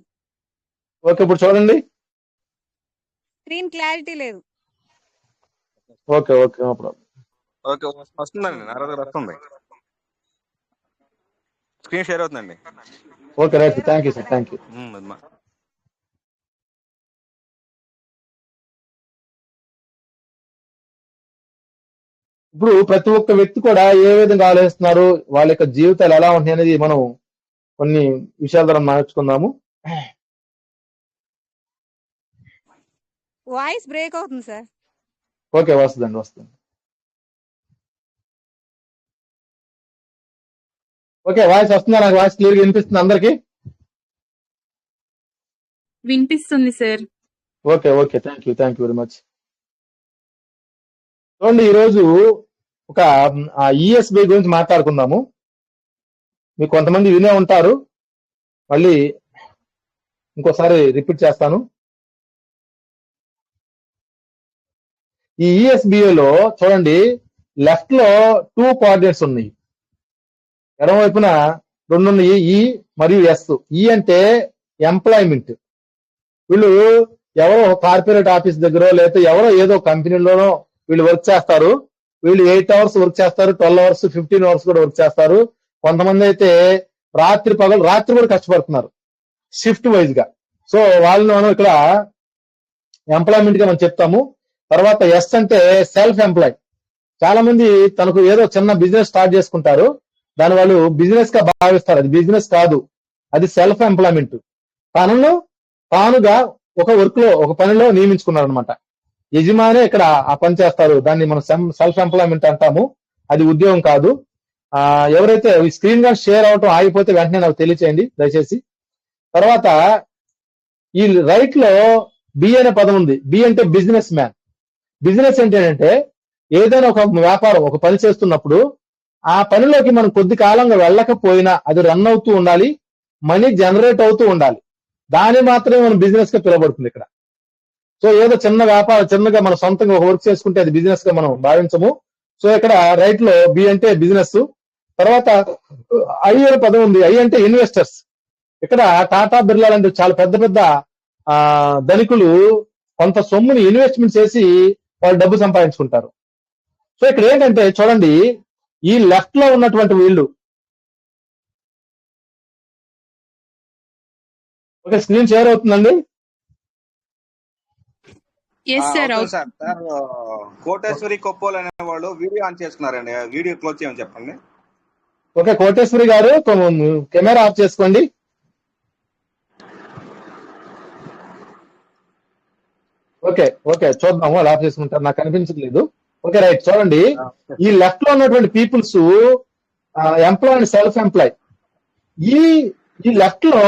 A: ఓకే, ఇప్పుడు చూడండి.
B: స్క్రీన్ క్లారిటీ లేదు.
A: Okay okay, no problem.
C: Okay, వస్తుందండి, నారాజు గారు వస్తుంది. స్క్రీన్ షేర్ అవుతుందండి.
A: Okay right, thank you sir, thank you. ఇప్పుడు ప్రతి ఒక్క వ్యక్తి కూడా ఏ విధంగా ఆలోచిస్తున్నారు, వాళ్ళ యొక్క జీవితాలు ఎలా ఉంటాయి అనేది మనం కొన్ని విషయాల ద్వారా మార్చుకుందాము.
B: వాయిస్ బ్రేక్ అవుతుంది సార్.
A: ఓకే, వస్తుంది. ఓకే, వాయిస్ వస్తుందా? నాకు వాయిస్ క్లియర్ గా వినిపిస్తుంది అందరికి?
D: వినిపిస్తుంది sir.
A: Okay, thank you very much. చూడండి, ఈరోజు ఒక ఈఎస్బి గురించి మాట్లాడుకుందాము. మీకు కొంతమంది వినే ఉంటారు, మళ్ళీ ఇంకోసారి రిపీట్ చేస్తాను. ఈ ఈఎస్బిఏలో చూడండి, లెఫ్ట్ లో 2 కోఆర్డినేట్స్ ఉన్నాయి, ఎడమ వైపున 2 ఉన్నాయి, ఈ మరియు ఎస్. ఈ అంటే ఎంప్లాయ్మెంట్. వీళ్ళు ఎవరో కార్పొరేట్ ఆఫీస్ దగ్గర లేకపోతే ఎవరో ఏదో కంపెనీలోనో వీళ్ళు వర్క్ చేస్తారు. వీళ్ళు 8 hours వర్క్ చేస్తారు, 12 hours, 15 hours కూడా వర్క్ చేస్తారు. కొంతమంది అయితే రాత్రి కూడా కష్టపడుతున్నారు షిఫ్ట్ వైజ్ గా. సో వాళ్ళని మనం ఇక్కడ ఎంప్లాయ్మెంట్ గా మనం చెప్తాము. తర్వాత ఎస్ అంటే సెల్ఫ్ ఎంప్లాయ్. చాలా మంది తనకు ఏదో చిన్న బిజినెస్ స్టార్ట్ చేసుకుంటారు, దాని వాళ్ళు బిజినెస్ గా భావిస్తారు. అది బిజినెస్ కాదు, అది సెల్ఫ్ ఎంప్లాయ్మెంట్. తానుగా ఒక వర్క్ లో ఒక పనిలో నియమించుకున్నారు అనమాట. యజమానే ఇక్కడ ఆ పని చేస్తారు. దాన్ని మనం సెల్ఫ్ ఎంప్లాయ్మెంట్ అంటాము. అది ఉద్యోగం కాదు. ఎవరైతే ఈ స్క్రీన్ గా షేర్ అవటం ఆగిపోతే వెంటనే నాకు తెలియచేయండి దయచేసి. తర్వాత ఈ రైట్ లో బి అనే పదం ఉంది. బి అంటే బిజినెస్ మ్యాన్. బిజినెస్ ఏంటంటే ఏదైనా ఒక వ్యాపారం ఒక పని చేస్తున్నప్పుడు ఆ పనిలోకి మనం కొద్ది కాలంగా వెళ్ళకపోయినా అది రన్ అవుతూ ఉండాలి, మనీ జనరేట్ అవుతూ ఉండాలి. దాని మాత్రమే మనం బిజినెస్ గా పిలువబడుతుంది ఇక్కడ. సో ఏదో చిన్న వ్యాపారం చిన్నగా మనం సొంతంగా ఒక వర్క్ చేసుకుంటే అది బిజినెస్ గా మనం భావించము. సో ఇక్కడ రైట్ లో బి అంటే బిజినెస్. తర్వాత ఐ అనే పదం ఉంది. ఐ అంటే ఇన్వెస్టర్స్. ఇక్కడ టాటా బిర్లా లాంటి చాలా పెద్ద పెద్ద ధనికులు కొంత సొమ్ముని ఇన్వెస్ట్మెంట్ చేసి వాళ్ళు డబ్బు సంపాదించుకుంటారు. సో ఇక్కడ ఏంటంటే చూడండి, ఈ లెఫ్ట్ లో ఉన్నటువంటి వీళ్ళు, ఓకే స్క్రీన్ షేర్ అవుతుందండి.
D: Yes sir.
C: అవుతుంది సార్. సార్ కోటేశ్వరి కొప్పోలు అనే వాళ్ళు వీడియో ఆన్ చేసుకున్నారండి. వీడియో క్లోజ్ చేయమని చెప్పండి.
A: ఓకే కోటేశ్వరి గారు కెమెరా ఆఫ్ చేసుకోండి. ఓకే ఓకే చూద్దాము అలా ఆఫ్ చేసుకుంటారు, నాకు కనిపించట్లేదు. ఓకే రైట్, చూడండి ఈ లెఫ్ట్ లో ఉన్నటువంటి peoples employ and self employ. ఈ లెఫ్ట్ లో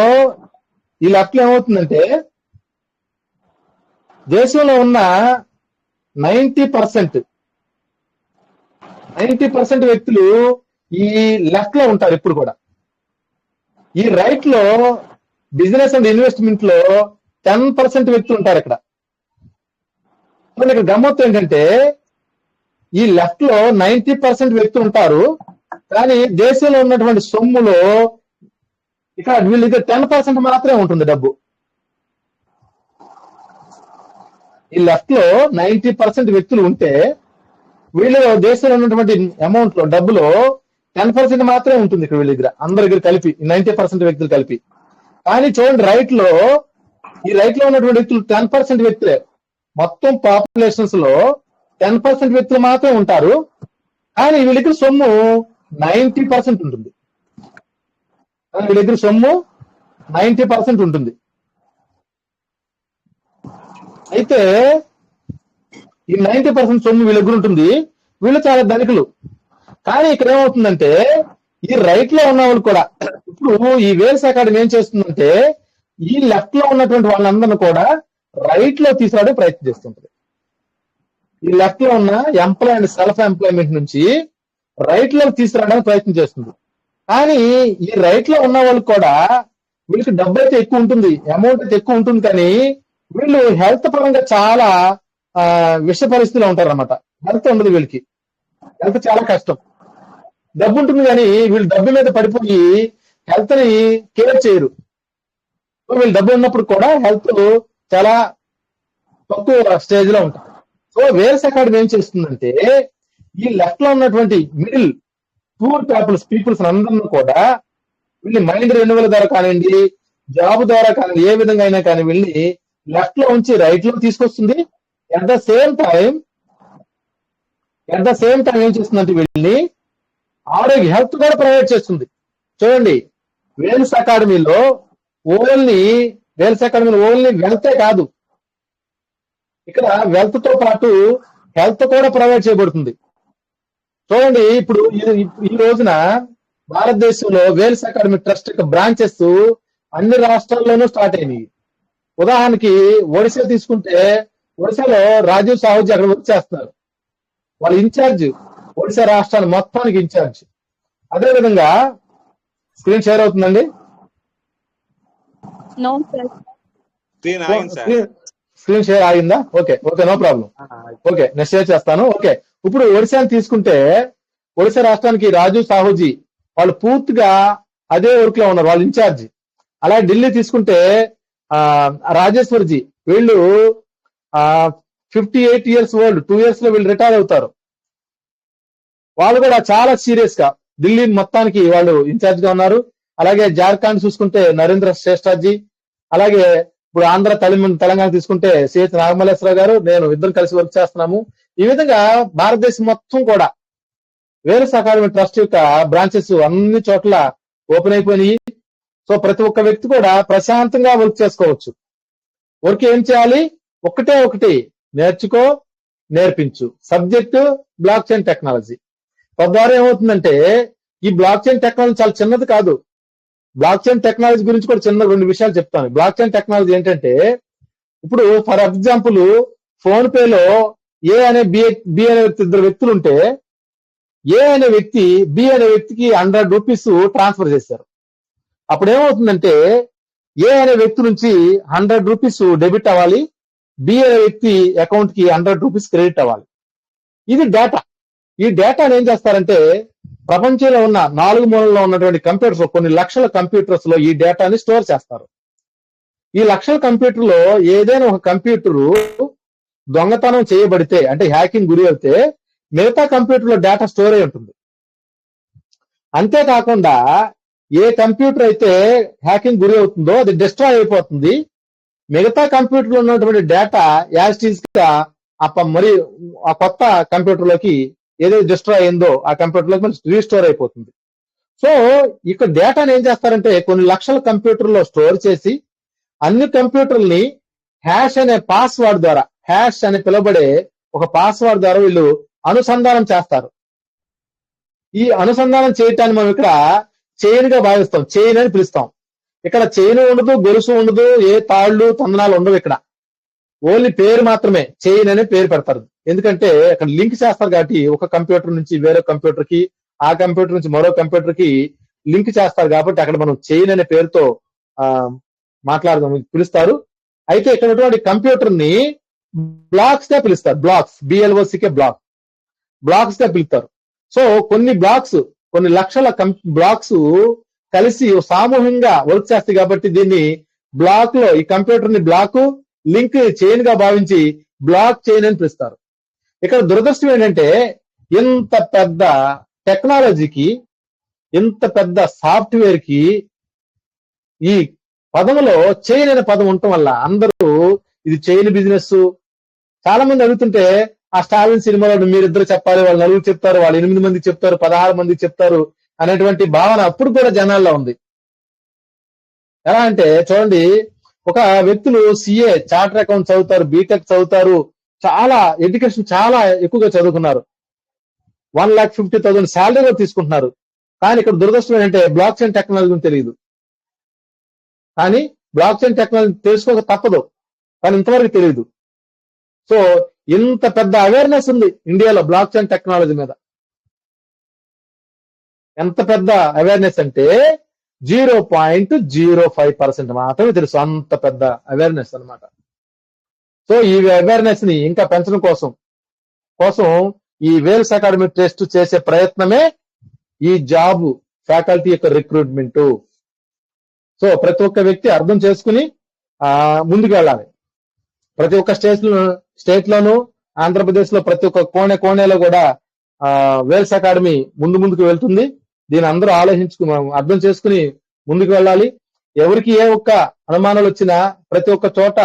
A: ఏమవుతుందంటే దేశంలో ఉన్న 90% వ్యక్తులు ఈ లెఫ్ట్ లో ఉంటారు ఇప్పుడు కూడా. ఈ రైట్ లో బిజినెస్ అండ్ ఇన్వెస్ట్మెంట్ లో 10% వ్యక్తులు ఉంటారు ఇక్కడ. ఇక్కడ గమ్మత్తు ఏంటంటే ఈ లెఫ్ట్ లో 90% వ్యక్తులు ఉంటారు, కానీ దేశంలో ఉన్నటువంటి సొమ్ములో ఇక్కడ వీళ్ళ దగ్గర 10% మాత్రమే ఉంటుంది డబ్బు. ఈ లెఫ్ట్ లో 90% వ్యక్తులు ఉంటే వీళ్ళు దేశంలో ఉన్నటువంటి అమౌంట్ లో డబ్బులో 10% మాత్రమే ఉంటుంది ఇక్కడ వీళ్ళ దగ్గర, అందరి దగ్గర కలిపి 90% వ్యక్తులు కలిపి. కానీ చూడండి ఈ రైట్ లో ఉన్నటువంటి వ్యక్తులు 10% వ్యక్తులే. మొత్తం పాపులేషన్స్ లో 10% వ్యక్తులు మాత్రమే ఉంటారు, కానీ వీళ్ళ దగ్గర సొమ్ము 90% ఉంటుంది. వీళ్ళ దగ్గర సొమ్ము 90% ఉంటుంది. అయితే ఈ 90% సొమ్ము వీళ్ళ దగ్గర ఉంటుంది. వీళ్ళు చాలా ధనికులు. కానీ ఇక్కడ ఏమవుతుందంటే ఈ రైట్ లో ఉన్న వాళ్ళు కూడా ఇప్పుడు ఈ వేల్స్ అకాడమీ ఏం చేస్తుందంటే ఈ లెఫ్ట్ లో ఉన్నటువంటి వాళ్ళందరినీ కూడా రైట్ లో తీసుకురావడానికి ప్రయత్నం చేస్తుంటది. ఈ లెఫ్ట్ లో ఉన్న ఎంప్లాయ్ అండ్ సెల్ఫ్ ఎంప్లాయ్మెంట్ నుంచి రైట్ లో తీసుకురావడానికి ప్రయత్నం చేస్తుంది. కానీ ఈ రైట్ లో ఉన్న వాళ్ళు కూడా వీళ్ళకి డబ్బు అయితే ఎక్కువ ఉంటుంది, అమౌంట్ అయితే ఎక్కువ ఉంటుంది, కానీ వీళ్ళు హెల్త్ పరంగా చాలా విష పరిస్థితిలో ఉంటారు అనమాట. హెల్త్ ఉండదు వీళ్ళకి, హెల్త్ చాలా కష్టం. డబ్బు ఉంటుంది కానీ వీళ్ళు డబ్బు మీద పడిపోయి హెల్త్ ని కేర్ చేయరు. వీళ్ళు డబ్బు ఉన్నప్పుడు కూడా హెల్త్ చాలా తక్కువ స్టేజ్ లో ఉంటారు. సో వేల్స్ అకాడమీ ఏం చేస్తుందంటే ఈ లెఫ్ట్ లో ఉన్నటువంటి మిడిల్ పూర్ పీపుల్స్ అందరినీ కూడా వీళ్ళని మైండ్ రెన్యువల్ ద్వారా కానివ్వండి, జాబ్ ద్వారా కానివ్వండి, ఏ విధంగా అయినా కానీ వీళ్ళని లెఫ్ట్ లో ఉంచి రైట్ లో తీసుకొస్తుంది. అట్ ద సేమ్ టైం ఏం చేస్తుందంటే వీళ్ళని ఆరోగ్య హెల్త్ కూడా ప్రొవైడ్ చేస్తుంది. చూడండి వేల్స్ అకాడమీలో ఓన్లీ వెల్తే కాదు, ఇక్కడ వెల్త్ తో పాటు హెల్త్ కూడా ప్రొవైడ్ చేయబడుతుంది. చూడండి ఇప్పుడు ఈ రోజున భారతదేశంలో వేల్స్ అకాడమీ ట్రస్ట్ యొక్క బ్రాంచెస్ అన్ని రాష్ట్రాల్లోనూ స్టార్ట్ అయినాయి. ఉదాహరణకి ఒడిశా తీసుకుంటే ఒడిశాలో రాజీవ్ సాహుజీ అక్కడ వర్క్ చేస్తున్నారు. వాళ్ళ ఇన్ఛార్జ్ ఒడిశా రాష్ట్రాన్ని మొత్తానికి ఇన్ఛార్జ్. అదేవిధంగా స్క్రీన్ షేర్ అవుతుందండి. స్క్రీన్ షేర్ ఆగిందా? Okay no problem. Okay next share చేస్తాను. ఓకే ఇప్పుడు ఒడిశాని తీసుకుంటే ఒడిశా రాష్ట్రానికి రాజీవ్ సాహుజీ వాళ్ళు పూర్తిగా అదే వర్క్ లో ఉన్నారు, వాళ్ళు ఇన్ఛార్జ్. అలాగే ఢిల్లీ తీసుకుంటే రాజేశ్వర్జీ వీళ్ళు 58 years ఓల్డ్, 2 years లో వీళ్ళు రిటైర్ అవుతారు. వాళ్ళు కూడా చాలా సీరియస్ గా ఢిల్లీ మొత్తానికి వాళ్ళు ఇన్ఛార్జ్ గా ఉన్నారు. అలాగే జార్ఖండ్ చూసుకుంటే నరేంద్ర శ్రేష్ఠాజీ, అలాగే ఇప్పుడు ఆంధ్ర తెలంగాణ తీసుకుంటే సిహెచ్ నాగమల్లేశ్వరరావు గారు, నేను ఇద్దరు కలిసి వర్క్ చేస్తున్నాము. ఈ విధంగా భారతదేశం మొత్తం కూడా వేల్స్ అకాడమీ ట్రస్ట్ యొక్క బ్రాంచెస్ అన్ని చోట్ల ఓపెన్ అయిపోయినాయి. సో ప్రతి ఒక్క వ్యక్తి కూడా ప్రశాంతంగా వర్క్ చేసుకోవచ్చు. వర్క్ ఏం చేయాలి? ఒకటి నేర్చుకో, నేర్పించు. Subject block chain technology. తద్వారా ఏమవుతుందంటే ఈ బ్లాక్ చైన్ టెక్నాలజీ చాలా చిన్నది కాదు. బ్లాక్ చైన్ టెక్నాలజీ గురించి కూడా చిన్న 2 విషయాలు చెప్తాను. బ్లాక్ చైన్ టెక్నాలజీ ఏంటంటే, ఇప్పుడు ఫర్ ఎగ్జాంపుల్ ఫోన్ పేలో ఏ అనే బి అనే ఇద్దరు వ్యక్తులు ఉంటే, ఏ అనే వ్యక్తి బి అనే వ్యక్తికి 100 రూపీస్ ట్రాన్స్ఫర్ చేశారు. అప్పుడు ఏమవుతుందంటే ఏ అనే వ్యక్తి నుంచి 100 రూపీస్ డెబిట్ అవ్వాలి, బి అనే వ్యక్తి అకౌంట్ కి 100 రూపీస్ క్రెడిట్ అవ్వాలి. ఇది డేటా. ఈ డేటాను ఏం చేస్తారంటే ప్రపంచంలో ఉన్న 4 మూలల్లో ఉన్నటువంటి కంప్యూటర్స్, కొన్ని లక్షల కంప్యూటర్స్ లో ఈ డేటాని స్టోర్ చేస్తారు. ఈ లక్షల కంప్యూటర్ లో ఏదైనా ఒక కంప్యూటరు దొంగతనం చేయబడితే, అంటే హ్యాకింగ్ గురి అయితే, మిగతా కంప్యూటర్ లో డేటా స్టోర్ అయి ఉంటుంది. అంతేకాకుండా ఏ కంప్యూటర్ అయితే హ్యాకింగ్ గురి అవుతుందో అది డిస్ట్రాయ్ అయిపోతుంది. మిగతా కంప్యూటర్ లో ఉన్నటువంటి డేటా యాజ్ ఇట్ ఈజ్ గా మరి ఆ కొత్త కంప్యూటర్ లోకి ఏదైతే డిస్ట్రాయ్ అయిందో ఆ కంప్యూటర్ లోకి రీస్టోర్ అయిపోతుంది. సో ఇక్కడ డేటాని ఏం చేస్తారంటే కొన్ని లక్షల కంప్యూటర్ లో స్టోర్ చేసి అన్ని కంప్యూటర్ని హ్యాష్ అనే పాస్వర్డ్ ద్వారా, హ్యాష్ అని పిలువబడే ఒక పాస్వర్డ్ ద్వారా వీళ్ళు అనుసంధానం చేస్తారు. ఈ అనుసంధానం చేయటాన్ని మనం ఇక్కడ చైన్ గా భావిస్తాం, చైన్ అని పిలుస్తాం. ఇక్కడ చైన్ ఉండదు, గొలుసు ఉండదు, ఏ తాళ్లు తందనాలు ఉండవు. ఇక్కడ ఓన్లీ పేరు మాత్రమే, చైన్ అనే పేరు పెడతారు. ఎందుకంటే అక్కడ లింక్ చేస్తారు కాబట్టి ఒక కంప్యూటర్ నుంచి వేరే కంప్యూటర్ కి, ఆ కంప్యూటర్ నుంచి మరో కంప్యూటర్ కి లింక్ చేస్తారు కాబట్టి అక్కడ మనం చైన్ అనే పేరుతో పిలుస్తారు. అయితే ఇక్కడ ఉన్నటువంటి కంప్యూటర్ ని బ్లాక్స్ గా పిలుస్తారు. బ్లాక్స్, బిఎల్ఓసికే బ్లాక్స్ గా పిలుస్తారు. సో కొన్ని బ్లాక్స్, కొన్ని లక్షల బ్లాక్స్ కలిసి సామూహికంగా వర్క్ చేస్తాయి కాబట్టి దీన్ని బ్లాక్ లో, ఈ కంప్యూటర్ ని బ్లాక్, లింక్ చైన్ గా భావించి బ్లాక్ చైన్ అని పిలుస్తారు. ఇక్కడ దురదృష్టం ఏంటంటే ఇంత పెద్ద టెక్నాలజీకి, ఇంత పెద్ద సాఫ్ట్వేర్ కి ఈ పదములో చైన్ అనే పదం ఉండటం వల్ల అందరూ ఇది చైన్ బిజినెస్. చాలా మంది అడుగుతుంటే ఆ స్టాలిన్ సినిమాలో మీరిద్దరు చెప్పాలి, వాళ్ళు 4 చెప్తారు, వాళ్ళు 8 మంది చెప్తారు, 16 మంది చెప్తారు అనేటువంటి భావన అప్పుడు కూడా జనాల్లో ఉంది. ఎలా అంటే చూడండి, ఒక వ్యక్తులు సిఏ, చార్టర్ అకౌంట్ చదువుతారు, బీటెక్ చదువుతారు, చాలా ఎడ్యుకేషన్ చాలా ఎక్కువగా చదువుకున్నారు, 1,50,000 శాలరీ కూడా తీసుకుంటున్నారు. కానీ ఇక్కడ దురదృష్టం ఏంటంటే బ్లాక్ చైన్ టెక్నాలజీ గురించి తెలియదు. కానీ బ్లాక్ చైన్ టెక్నాలజీ తెలుసుకోక తప్పదు, కానీ ఇంతవరకు తెలియదు. సో ఇంత పెద్ద అవేర్నెస్ ఉంది ఇండియాలో బ్లాక్ చైన్ టెక్నాలజీ మీద. ఎంత పెద్ద అవేర్నెస్ అంటే 0.05% మాత్రమే తెలుసు. అంత పెద్ద అవేర్నెస్ అన్నమాట. సో ఈ అవేర్నెస్ ని ఇంకా పెంచడం కోసం ఈ వేల్స్ అకాడమీ టెస్ట్ చేసే ప్రయత్నమే ఈ జాబ్ ఫ్యాకల్టీ యొక్క రిక్రూట్మెంట్. సో ప్రతి ఒక్క వ్యక్తి అర్థం చేసుకుని ముందుకు వెళ్ళాలి. ప్రతి ఒక్క స్టేట్ లోను, ఆంధ్రప్రదేశ్ లో ప్రతి ఒక్క కోణేలో కూడా వేల్స్ అకాడమీ ముందుకు వెళ్తుంది. దీని అందరూ అర్థం చేసుకుని ముందుకు వెళ్ళాలి. ఎవరికి ఏ ఒక్క అనుమానాలు వచ్చినా ప్రతి ఒక్క చోట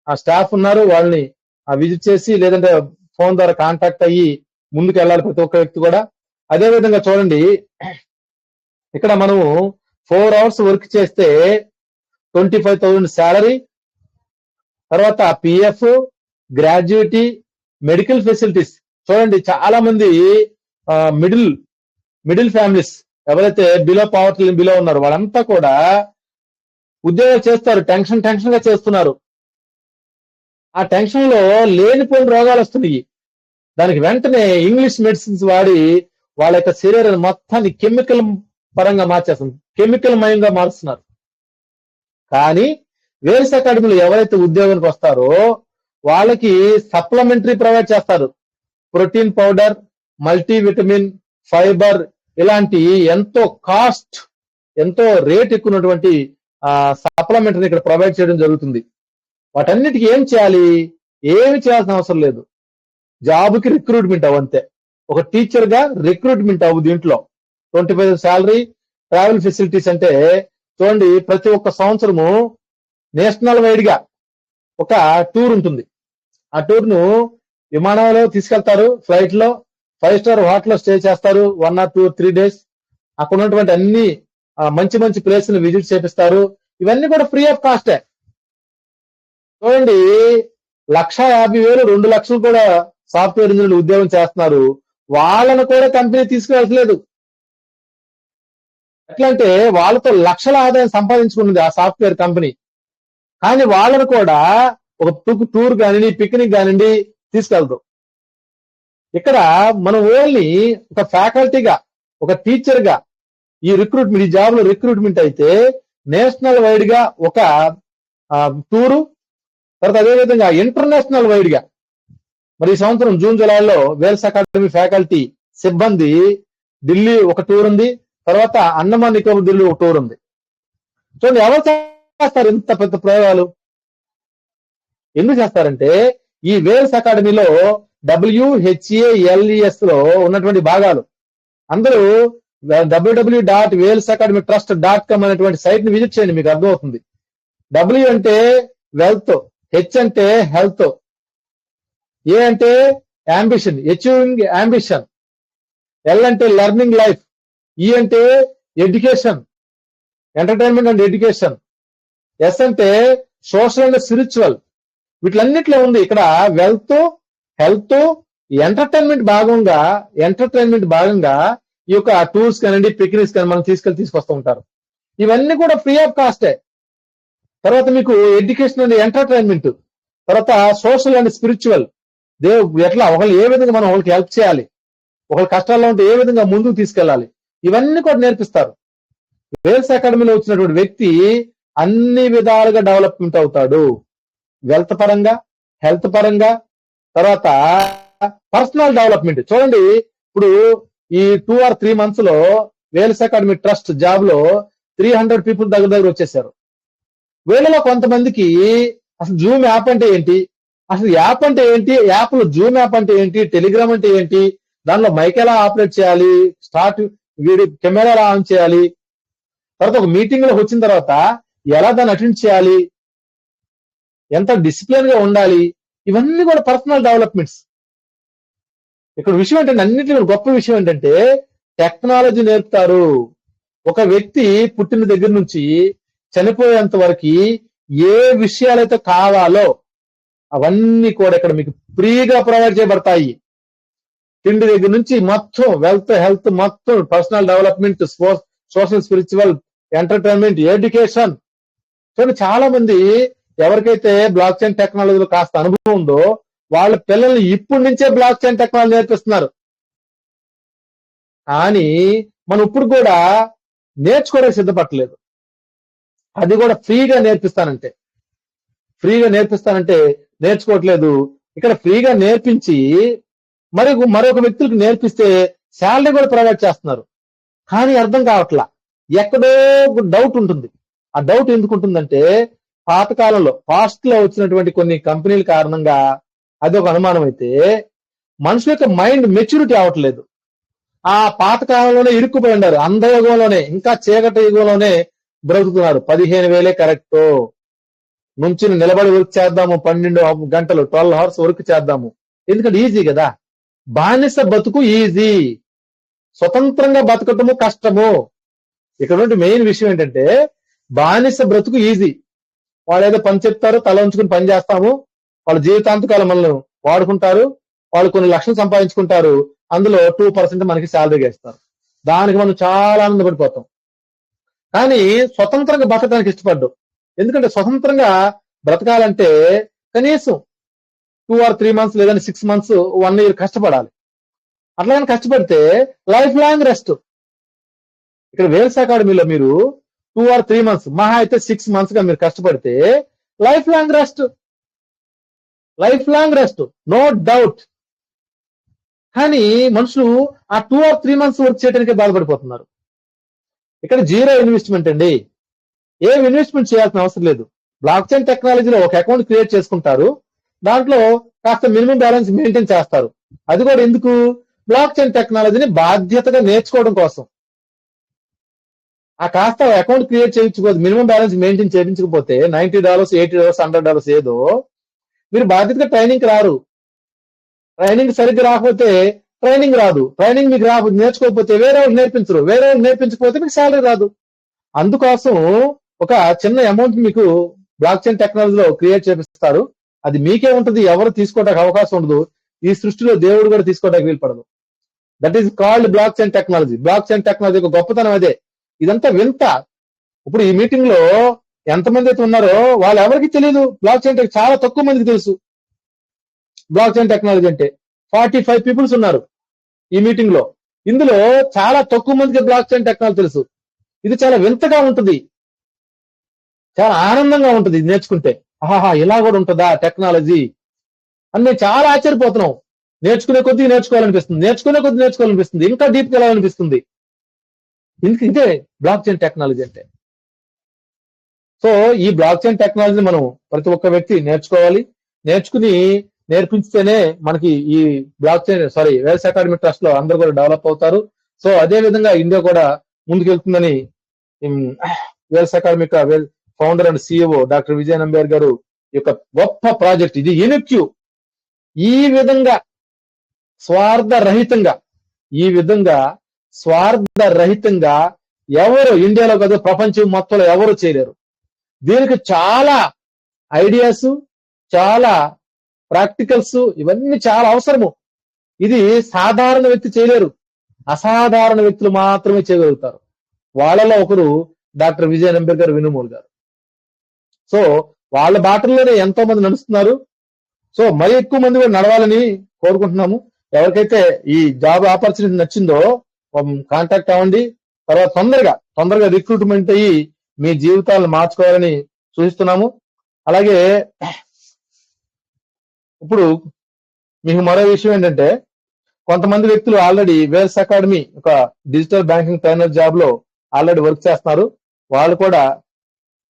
A: ఆ స్టాఫ్ ఉన్నారు, వాళ్ళని విజిట్ చేసి లేదంటే ఫోన్ ద్వారా కాంటాక్ట్ అయ్యి ముందుకు వెళ్ళాలి ప్రతి ఒక్క వ్యక్తి కూడా. అదే విధంగా చూడండి, ఇక్కడ మనము 4 hours వర్క్ చేస్తే 25,000 శాలరీ, తర్వాత పిఎఫ్, గ్రాడ్యుయేటీ, మెడికల్ ఫెసిలిటీస్. చూడండి చాలా మంది మిడిల్ ఫ్యామిలీస్ ఎవరైతే బిలో పావర్టీ బిలో ఉన్నారో వాళ్ళంతా కూడా ఉద్యోగాలు చేస్తారు, టెన్షన్ గా చేస్తున్నారు. ఆ టెన్షన్ లో లేనిపోయిన రోగాలు వస్తున్నాయి. దానికి వెంటనే ఇంగ్లీష్ మెడిసిన్స్ వాడి వాళ్ళ యొక్క శరీరాన్ని మొత్తాన్ని కెమికల్ పరంగా మార్చేస్తుంది, కెమికల్ మయంగా మారుస్తున్నారు. కానీ వేల్స్ అకాడమీలో ఎవరైతే ఉద్యోగానికి వస్తారో వాళ్ళకి సప్లిమెంటరీ ప్రొవైడ్ చేస్తారు. ప్రోటీన్ పౌడర్, మల్టీవిటమిన్, ఫైబర్, ఇలాంటి ఎంతో రేట్ ఎక్కువటువంటి సప్లిమెంటరీ ఇక్కడ ప్రొవైడ్ చేయడం జరుగుతుంది. వాటన్నిటికీ ఏం చేయాలి? ఏమి చేయాల్సిన అవసరం లేదు. జాబ్కి రిక్రూట్మెంట్ అవ్వంతే. ఒక టీచర్ గా రిక్రూట్మెంట్ అవ్వు. దీంట్లో 25,000 శాలరీ, ట్రావెల్ ఫెసిలిటీస్. అంటే చూడండి, ప్రతి ఒక్క సంవత్సరము నేషనల్ వైడ్ గా ఒక టూర్ ఉంటుంది. ఆ టూర్ ను విమానంలో తీసుకెళ్తారు, ఫ్లైట్ లో 5 star హోటల్లో స్టే చేస్తారు 1 or 2 or 3 days. అక్కడ ఉన్నటువంటి అన్ని మంచి ప్లేస్ ని విజిట్ చేపిస్తారు. ఇవన్నీ కూడా ఫ్రీ ఆఫ్ కాస్టే. చూడండి, 1,50,000 2,00,000 కూడా సాఫ్ట్వేర్ ఇంజనీర్లు ఉద్యోగం చేస్తున్నారు. వాళ్ళను కూడా కంపెనీ తీసుకువెళ్ళట్లేదు. ఎట్లా అంటే వాళ్ళతో లక్షల ఆదాయం సంపాదించుకున్నది ఆ సాఫ్ట్వేర్ కంపెనీ. కానీ వాళ్ళను కూడా ఒక టూర్ కానివ్వండి, పిక్నిక్ కానివ్వండి తీసుకెళ్తాం. ఇక్కడ మనం ఓన్లీ ఒక ఫ్యాకల్టీగా, ఒక టీచర్ గా ఈ రిక్రూట్మెంట్, ఈ జాబ్ లో రిక్రూట్మెంట్ అయితే నేషనల్ వైడ్ గా ఒక టూరు, తర్వాత అదేవిధంగా ఇంటర్నేషనల్ వైడ్ గా మరి ఈ సంవత్సరం జూన్ జూలైలో వేల్స్ అకాడమీ ఫ్యాకల్టీ సిబ్బంది ఢిల్లీ ఒక టూర్ ఉంది, తర్వాత అండమాన్ నికోబార్ ఢిల్లీ ఒక టూర్ ఉంది. చూడండి, ఎవరు చేస్తారు ఇంత పెద్ద ప్రయోగాలు? ఎందుకు చేస్తారంటే ఈ వేల్స్ అకాడమీలో WHALES లో ఉన్నటువంటి భాగాలు అందరూ www.walesacademytrust.com అనేటువంటి సైట్ ని విజిట్ చేయండి, మీకు అర్థమవుతుంది. W అంటే వెల్త్, H అంటే హెల్త్, A అంటే అంబిషన్, అచీవింగ్ అంబిషన్, L అంటే లెర్నింగ్ లైఫ్, E అంటే education, entertainment and education, S అంటే సోషల్ అండ్ స్పిరిచువల్. వీటిలన్నిట్లో ఉంది ఇక్కడ వెల్త్, హెల్త్, ఎంటర్టైన్మెంట్ భాగంగా ఈ యొక్క టూర్స్ కానివ్వండి, పిక్నిక్స్ కానీ మనం తీసుకొస్తూ ఉంటారు. ఇవన్నీ కూడా ఫ్రీ ఆఫ్ కాస్టే. తర్వాత మీకు ఎడ్యుకేషన్ అండ్ ఎంటర్టైన్మెంట్, తర్వాత సోషల్ అండ్ స్పిరిచువల్, ఎట్లా ఒకళ్ళు ఏ విధంగా మనం ఒకరికి హెల్ప్ చేయాలి, ఒకళ్ళ కష్టాల్లో ఉంటే ఏ విధంగా ముందుకు తీసుకెళ్లాలి, ఇవన్నీ కూడా నేర్పిస్తారు. వేల్స్ అకాడమీలో వచ్చినటువంటి వ్యక్తి అన్ని విధాలుగా డెవలప్మెంట్ అవుతాడు. వెల్త్ పరంగా, హెల్త్ పరంగా, తర్వాత పర్సనల్ డెవలప్మెంట్. చూడండి, ఇప్పుడు ఈ 2 or 3 months లో వేల్స్ అకాడమీ ట్రస్ట్ జాబ్ లో 300 పీపుల్ దగ్గర వచ్చేసారు. వీళ్ళలో కొంతమందికి అసలు జూమ్ యాప్ అంటే ఏంటి, అసలు యాప్ అంటే ఏంటి, యాప్ లో జూమ్ యాప్ అంటే ఏంటి, టెలిగ్రామ్ అంటే ఏంటి, దానిలో మైక్ ఎలా ఆపరేట్ చేయాలి, స్టార్ట్ వీడియో కెమెరా ఎలా ఆన్ చేయాలి, తర్వాత ఒక మీటింగ్ లోకి వచ్చిన తర్వాత ఎలా దాన్ని అటెండ్ చేయాలి, ఎంత డిసిప్లిన్ గా ఉండాలి, ఇవన్నీ కూడా పర్సనల్ డెవలప్మెంట్స్. ఇక్కడ విషయం ఏంటంటే, అన్నింటిలో గొప్ప విషయం ఏంటంటే టెక్నాలజీ నేర్పుతారు. ఒక వ్యక్తి పుట్టిన దగ్గర నుంచి చనిపోయేంత వరకు ఏ విషయాలైతే కావాలో అవన్నీ కూడా ఇక్కడ మీకు ఫ్రీగా ప్రొవైడ్ చేయబడతాయి. తిండి దగ్గర నుంచి మొత్తం, వెల్త్, హెల్త్, మొత్తం personal development, social spiritual, entertainment, education. చూడండి, చాలా మంది ఎవరికైతే బ్లాక్ చైన్ టెక్నాలజీలో కాస్త అనుభవం ఉందో వాళ్ళ పిల్లల్ని ఇప్పటి నుంచే బ్లాక్ చైన్ టెక్నాలజీ నేర్పిస్తున్నారు. కానీ మనం ఇప్పుడు కూడా నేర్చుకోవడానికి సిద్ధపడలేదు. అది కూడా ఫ్రీగా నేర్పిస్తానంటే నేర్చుకోవట్లేదు. ఇక్కడ ఫ్రీగా నేర్పించి మరొక వ్యక్తులకు నేర్పిస్తే శాలరీ కూడా ప్రొవైడ్ చేస్తున్నారు. కానీ అర్థం కావట్లా, ఎక్కడో డౌట్ ఉంటుంది. ఆ డౌట్ ఎందుకు ఉంటుందంటే పాతకాలంలో పాస్ట్ లో వచ్చినటువంటి కొన్ని కంపెనీల కారణంగా అది ఒక అనుమానం అయితే మనుషుల యొక్క మైండ్ మెచ్యూరిటీ అవ్వట్లేదు. ఆ పాతకాలంలోనే ఇరుక్కుపోయి ఉన్నారు, అంధయుగంలోనే, ఇంకా చీకటి యుగంలోనే బ్రతుకుతున్నారు. 15,000 కరెక్ట్, నుంచి నిలబడి వర్క్ చేద్దాము, 12 గంటలు 12 hours వర్క్ చేద్దాము, ఎందుకంటే ఈజీ కదా. బానిస బతుకు ఈజీ, స్వతంత్రంగా బతకటము కష్టము. ఇక్కడ మెయిన్ విషయం ఏంటంటే బానిస బ్రతుకు ఈజీ. వాళ్ళు ఏదో పని చెప్తారు, తల ఉంచుకుని పని చేస్తాము, వాళ్ళ జీవితాంతకాలం మనల్ని వాడుకుంటారు, వాళ్ళు కొన్ని లక్షలు సంపాదించుకుంటారు, అందులో 2% మనకి శాలరీగా ఇస్తారు. దానికి మనం చాలా ఆనందపడిపోతాం. కానీ స్వతంత్రంగా బతకడానికి ఇష్టపడ్డాం. ఎందుకంటే స్వతంత్రంగా బ్రతకాలంటే కనీసం 2 or 3 months లేదని 6 months 1 year కష్టపడాలి. అట్లాగని కష్టపడితే లైఫ్ లాంగ్ రెస్ట్. ఇక్కడ వేల్స్ అకాడమీలో మీరు 2 or 3 months, మహా అయితే 6 months గా మీరు కష్టపడితే life long rest, no doubt. కానీ మనుషులు ఆ 2 or 3 months వర్క్ చేయడానికే బాధపడిపోతున్నారు. ఇక్కడ జీరో ఇన్వెస్ట్మెంట్ అండి, ఏం ఇన్వెస్ట్మెంట్ చేయాల్సిన అవసరం లేదు. బ్లాక్ చైన్ టెక్నాలజీలో ఒక అకౌంట్ క్రియేట్ చేసుకుంటారు, దాంట్లో కాస్త మినిమం బ్యాలెన్స్ మెయింటైన్ చేస్తారు. అది కూడా ఎందుకు? బ్లాక్ చైన్ టెక్నాలజీని బాధ్యతగా నేర్చుకోవడం కోసం. ఆ కాస్త అకౌంట్ క్రియేట్ చేయించుకోవచ్చు, మినిమం బ్యాలెన్స్ మెయింటైన్ చేయించకపోతే $90, $80, $100 ఏదో, మీరు బాధ్యతగా ట్రైనింగ్ రారు. ట్రైనింగ్ సరిగ్గా రాకపోతే ట్రైనింగ్ రాదు. ట్రైనింగ్ మీకు నేర్చుకోకపోతే వేరే వాళ్ళకి నేర్పించరు, వేరే వాళ్ళకి నేర్పించకపోతే మీకు శాలరీ రాదు. అందుకోసం ఒక చిన్న అమౌంట్ మీకు బ్లాక్ చైన్ టెక్నాలజీలో క్రియేట్ చేపిస్తారు. అది మీకే ఉంటుంది, ఎవరు తీసుకోవడానికి అవకాశం ఉండదు. ఈ సృష్టిలో దేవుడు కూడా తీసుకోవడానికి వీలుపడదు. That is called block chain technology. Block chain technology యొక్క గొప్పతనం అదే. ఇదంతా వింత. ఇప్పుడు ఈ మీటింగ్ లో ఎంతమంది అయితే ఉన్నారో వాళ్ళు ఎవరికి తెలియదు. బ్లాక్ చైన్ చాలా తక్కువ మందికి తెలుసు బ్లాక్ చైన్ టెక్నాలజీ అంటే. 45 పీపుల్స్ ఉన్నారు ఈ మీటింగ్ లో. ఇందులో చాలా తక్కువ మందికి బ్లాక్ చైన్ టెక్నాలజీ తెలుసు. ఇది చాలా వింతగా ఉంటుంది, చాలా ఆనందంగా ఉంటుంది నేర్చుకుంటే. ఆహా, ఇలా కూడా ఉంటుందా టెక్నాలజీ అని మేము చాలా ఆశ్చర్యపోతున్నాం. నేర్చుకునే కొద్దీ నేర్చుకోవాలనిపిస్తుంది, ఇంకా డీప్ గా వెళ్ళాలనిపిస్తుంది. ఇదే బ్లాక్ చైన్ టెక్నాలజీ అంటే. సో ఈ బ్లాక్ చైన్ టెక్నాలజీ మనం ప్రతి ఒక్క వ్యక్తి నేర్చుకోవాలి. నేర్పించితేనే మనకి ఈ block chain Wales academy trust లో అందరూ కూడా డెవలప్ అవుతారు. సో అదే విధంగా ఇండియా కూడా ముందుకెళ్తుందని Vels academy founder and CEO doctor Vijaya Nambiar గారు యొక్క గొప్ప ప్రాజెక్ట్ ఇది. యూనిక్యూ ఈ విధంగా స్వార్థరహితంగా ఎవరు ఇండియాలో కాదు ప్రపంచం మొత్తంలో ఎవరు చేయలేరు. దీనికి చాలా ఐడియాస్, చాలా ప్రాక్టికల్స్, ఇవన్నీ చాలా అవసరము. ఇది సాధారణ వ్యక్తి చేయలేరు, అసాధారణ వ్యక్తులు మాత్రమే చేయగలుగుతారు. వాళ్ళలో ఒకరు డాక్టర్ విజయ నంబియార్ గారు, వెనుమూల్ గారు. సో వాళ్ళ బాటల్లోనే ఎంతో మంది నడుస్తున్నారు. సో మరి ఎక్కువ మంది కూడా నడవాలని కోరుకుంటున్నాము. ఎవరికైతే ఈ జాబ్ ఆపర్చునిటీ నచ్చిందో కాంటాక్ట్ అవ్వండి. తర్వాత తొందరగా రిక్రూట్మెంట్ అయ్యి మీ జీవితాలను మార్చుకోవాలని సూచిస్తున్నాము. అలాగే ఇప్పుడు మీకు మరో విషయం ఏంటంటే, కొంతమంది వ్యక్తులు ఆల్రెడీ వేల్స్ అకాడమీ ఒక డిజిటల్ బ్యాంకింగ్ ట్రైనర్ జాబ్ లో ఆల్రెడీ వర్క్ చేస్తున్నారు. వాళ్ళు కూడా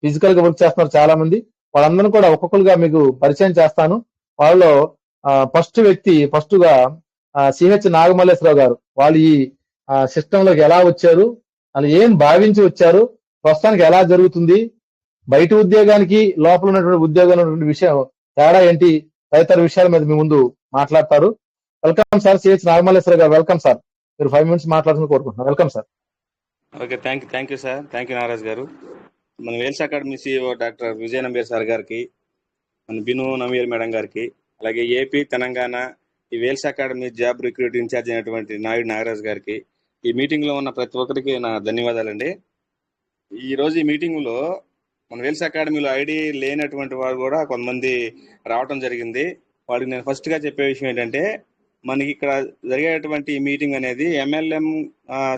A: ఫిజికల్ గా వర్క్ చేస్తున్నారు చాలా మంది. వాళ్ళందరూ కూడా ఒక్కొక్కరుగా మీకు పరిచయం చేస్తాను. వాళ్ళలో ఫస్ట్ గా సిహెచ్ నాగమల్లేశ్వరరావు గారు. వాళ్ళు ఈ సిస్టమ్ లోకి ఎలా వచ్చారు, వాళ్ళు ఏం భావించి వచ్చారు, ప్రస్తుతానికి ఎలా జరుగుతుంది, బయట ఉద్యోగానికి లోపల ఉన్నటువంటి ఉద్యోగంలో ఉన్నటువంటి విషయం తేడా ఏంటి, తదితర విషయాల మీద మీ ముందు మాట్లాడతారు. వెల్కమ్ సార్, సిహెచ్ నాగమల్లేశ్వర గారు. Welcome sir. మీరు 5 minutes మాట్లాడుతున్న కోరుకుంటున్నాను. Welcome sir.
C: Okay, thank you sir. Thank you Nagaraj గారు. మన Wales academy CEO doctor Vijaya Nambiar sir గారికి, మన బిను నమీర్ మేడం గారికి, అలాగే ఏపీ తెలంగాణ ఈ Wales academy job recruit incharge అయినటువంటి నాయుడు నాగరాజ్ గారికి, ఈ మీటింగ్ లో ఉన్న ప్రతి ఒక్కరికి నా ధన్యవాదాలండి. ఈ రోజు ఈ మీటింగ్ లో మన వేల్స్ అకాడమీలో ఐడి లేనటువంటి వారు కూడా కొంతమంది రావటం జరిగింది. వాడికి నేను ఫస్ట్ గా చెప్పే విషయం ఏంటంటే, మనకి ఇక్కడ జరిగేటువంటి మీటింగ్ అనేది MLM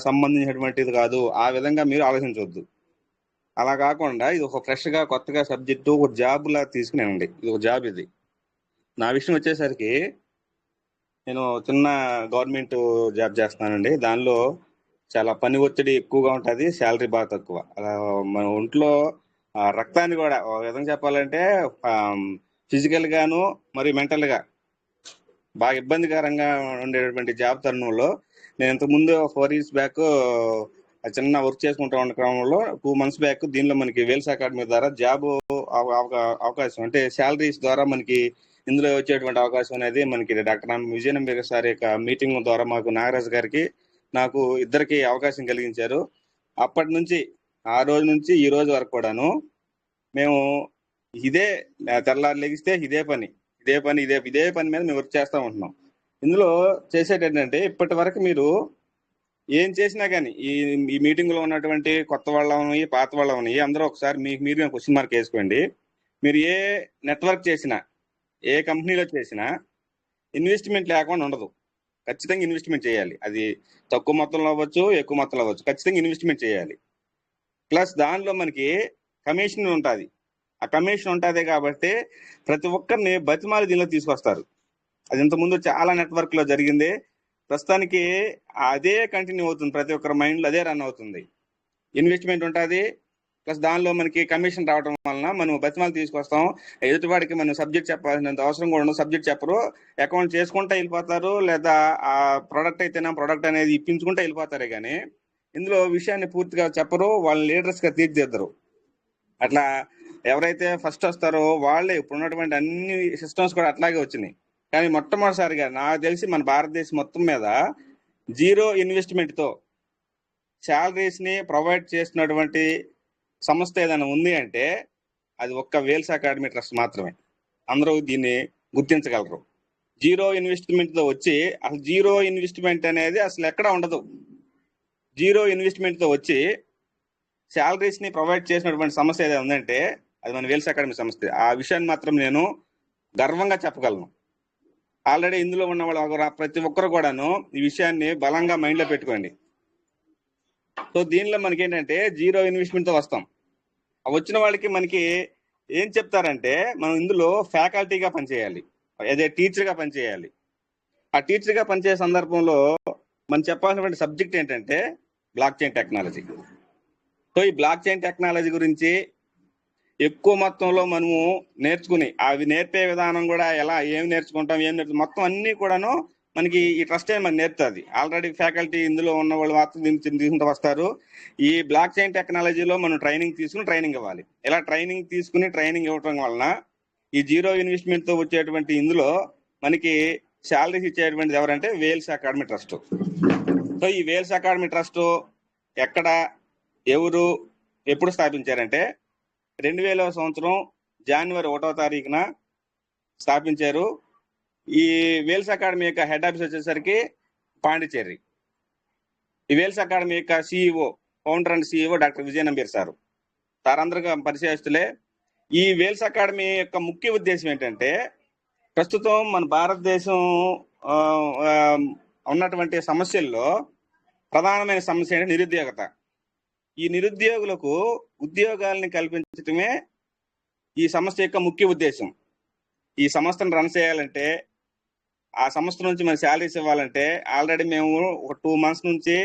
C: సంబంధించినటువంటిది కాదు. ఆ విధంగా మీరు ఆలోచించవద్దు. అలా కాకుండా ఇది ఒక ఫ్రెష్ గా కొత్తగా సబ్జెక్టు ఒక జాబ్ లా తీసుకునేయండి. ఇది ఒక జాబ్. ఇది నా విషయం వచ్చేసరికి నేను చిన్న గవర్నమెంట్ జాబ్ చేస్తున్నానండి. దానిలో చాలా పని ఒత్తిడి ఎక్కువగా ఉంటుంది, శాలరీ బాగా తక్కువ. అలా మన ఒంట్లో రక్తాన్ని కూడా ఒక విధంగా చెప్పాలంటే ఫిజికల్ గాను మరియు మెంటల్ గా బాగా ఇబ్బందికరంగా ఉండేటువంటి జాబ్ తరుణంలో నేను ఇంతకుముందు 4 years బ్యాక్ చిన్న వర్క్ చేసుకుంటా ఉన్న క్రమంలో 2 months బ్యాక్ దీనిలో మనకి వేల్స్ అకాడమీ ద్వారా జాబ్ అవకాశం అంటే శాలరీస్ ద్వారా మనకి ఇందులో వచ్చేటువంటి అవకాశం అనేది మనకి డాక్టర్ విజయ నంబియార్ సార్ యొక్క మీటింగ్ ద్వారా మాకు నాగరాజ్ గారికి నాకు ఇద్దరికి అవకాశం కలిగించారు. అప్పటి నుంచి ఆ రోజు నుంచి ఈ రోజు వరకు కూడాను మేము ఇదే తెల్లారి లెగిస్తే ఇదే పని మీద మేము వర్క్ చేస్తూ ఉంటున్నాం. ఇందులో చేసేది ఏంటంటే, ఇప్పటి వరకు మీరు ఏం చేసినా కానీ ఈ మీటింగ్ లో ఉన్నటువంటి కొత్త వాళ్ళని పాత వాళ్ళని అందరూ ఒకసారి మీరు క్వశ్చన్ మార్క్ వేసుకోండి. మీరు ఏ నెట్వర్క్ చేసినా, ఏ కంపెనీలో చేసినా ఇన్వెస్ట్మెంట్ లేకుండా ఉండదు. ఖచ్చితంగా ఇన్వెస్ట్మెంట్ చేయాలి. అది తక్కువ మొత్తంలో అవ్వచ్చు, ఎక్కువ మొత్తంలో అవ్వచ్చు, ఖచ్చితంగా ఇన్వెస్ట్మెంట్ చేయాలి. ప్లస్ దానిలో మనకి కమిషన్ ఉంటుంది. ఆ కమిషన్ ఉంటుంది కాబట్టి ప్రతి ఒక్కరిని బతిమాలి దీనిలో తీసుకొస్తారు. అది ఇంతకుముందు చాలా నెట్వర్క్ లో జరిగింది. ప్రస్తుతానికి అదే కంటిన్యూ అవుతుంది. ప్రతి ఒక్కరి మైండ్ లో అదే రన్ అవుతుంది. ఇన్వెస్ట్మెంట్ ఉంటుంది, ప్లస్ దానిలో మనకి కమిషన్ రావడం వలన మనం బతిమాలు తీసుకొస్తాం. ఎదుటివాడికి మనం సబ్జెక్ట్ చెప్పాల్సినంత అవసరం కూడా ఉండదు. సబ్జెక్ట్ చెప్పరు, అకౌంట్ చేసుకుంటూ వెళ్ళిపోతారు, లేదా ఆ ప్రోడక్ట్ అయితేనా ప్రోడక్ట్ అనేది ఇప్పించుకుంటూ వెళ్ళిపోతారే కానీ ఇందులో విషయాన్ని పూర్తిగా చెప్పరు. వాళ్ళ లీడర్స్ గా తీర్చిదిద్దరు. అట్లా ఎవరైతే ఫస్ట్ వస్తారో వాళ్ళే ఇప్పుడు ఉన్నటువంటి అన్ని సిస్టమ్స్ కూడా అట్లాగే వచ్చినాయి. కానీ మొట్టమొదటిసారిగా నాకు తెలిసి మన భారతదేశం మొత్తం మీద 0 ఇన్వెస్ట్మెంట్ తో శాలరీస్ ని ప్రొవైడ్ చేస్తున్నటువంటి సంస్థ ఏదైనా ఉంది అంటే అది ఒక్క వేల్స్ అకాడమీ ట్రస్ట్ మాత్రమే. అందరూ దీన్ని గుర్తించగలరు. జీరో ఇన్వెస్ట్మెంట్ తో వచ్చి అసలు జీరో ఇన్వెస్ట్మెంట్ అనేది అసలు ఎక్కడ ఉండదు. జీరో ఇన్వెస్ట్మెంట్ తో వచ్చి శాలరీస్ ని ప్రొవైడ్ చేసినటువంటి సంస్థ ఏదైనా ఉందంటే అది మన వేల్స్ అకాడమీ సంస్థ. ఆ విషయాన్ని మాత్రం నేను గర్వంగా చెప్పగలను. ఆల్రెడీ ఇందులో ఉన్న వాళ్ళు ప్రతి ఒక్కరు కూడాను ఈ విషయాన్ని బలంగా మైండ్ లో పెట్టుకోండి. సో దీనిలో మనకి ఏంటంటే జీరో ఇన్వెస్ట్మెంట్ తో వస్తాం. వచ్చిన వాళ్ళకి మనకి ఏం చెప్తారంటే మనం ఇందులో ఫ్యాకల్టీగా పనిచేయాలి, అదే టీచర్ గా పనిచేయాలి. ఆ టీచర్ గా పనిచేసే సందర్భంలో మనం చెప్పాల్సినటువంటి సబ్జెక్ట్ ఏంటంటే బ్లాక్ చైన్ టెక్నాలజీ. సో ఈ బ్లాక్ చైన్ టెక్నాలజీ గురించి ఎక్కువ మొత్తంలో మనము నేర్చుకుని అవి నేర్పే విధానం కూడా ఏం నేర్చుకుంటాం మొత్తం అన్ని కూడాను మనకి ఈ ట్రస్ట్ మనకి నేర్పుతుంది. ఆల్రెడీ ఫ్యాకల్టీ ఇందులో ఉన్న వాళ్ళు మాత్రం తీసుకుంటూ వస్తారు. ఈ బ్లాక్ చైన్ టెక్నాలజీలో మనం ట్రైనింగ్ ఇవ్వాలి. ఇలా ట్రైనింగ్ ఇవ్వటం వలన ఈ జీరో ఇన్వెస్ట్మెంట్ తో వచ్చేటువంటి ఇందులో మనకి శాలరీస్ ఇచ్చేటువంటిది ఎవరంటే వేల్స్ అకాడమీ ట్రస్ట్. సో ఈ వేల్స్ అకాడమీ ట్రస్ట్ ఎక్కడ, ఎవరు, ఎప్పుడు స్థాపించారంటే 2000 సంవత్సరం జనవరి 1వ తారీఖున స్థాపించారు. ఈ వేల్స్ అకాడమీ యొక్క హెడ్ ఆఫీస్ వచ్చేసరికి పాండిచేరి. ఈ వేల్స్ అకాడమీ యొక్క founder and CEO doctor Vijaya Nambiar sir అందరికీ పరిచయస్తులే. ఈ వేల్స్ అకాడమీ యొక్క ముఖ్య ఉద్దేశం ఏంటంటే ప్రస్తుతం మన భారతదేశం ఉన్నటువంటి సమస్యల్లో ప్రధానమైన సమస్య అంటే నిరుద్యోగత. ఈ నిరుద్యోగులకు ఉద్యోగాలని కల్పించటమే ఈ సంస్థ యొక్క ముఖ్య ఉద్దేశం. ఈ సంస్థను రన్ చేయాలంటే, ఆ సంస్థ నుంచి మన శాలరీస్ ఇవ్వాలంటే ఆల్రెడీ మేము ఒక 2 months నుంచి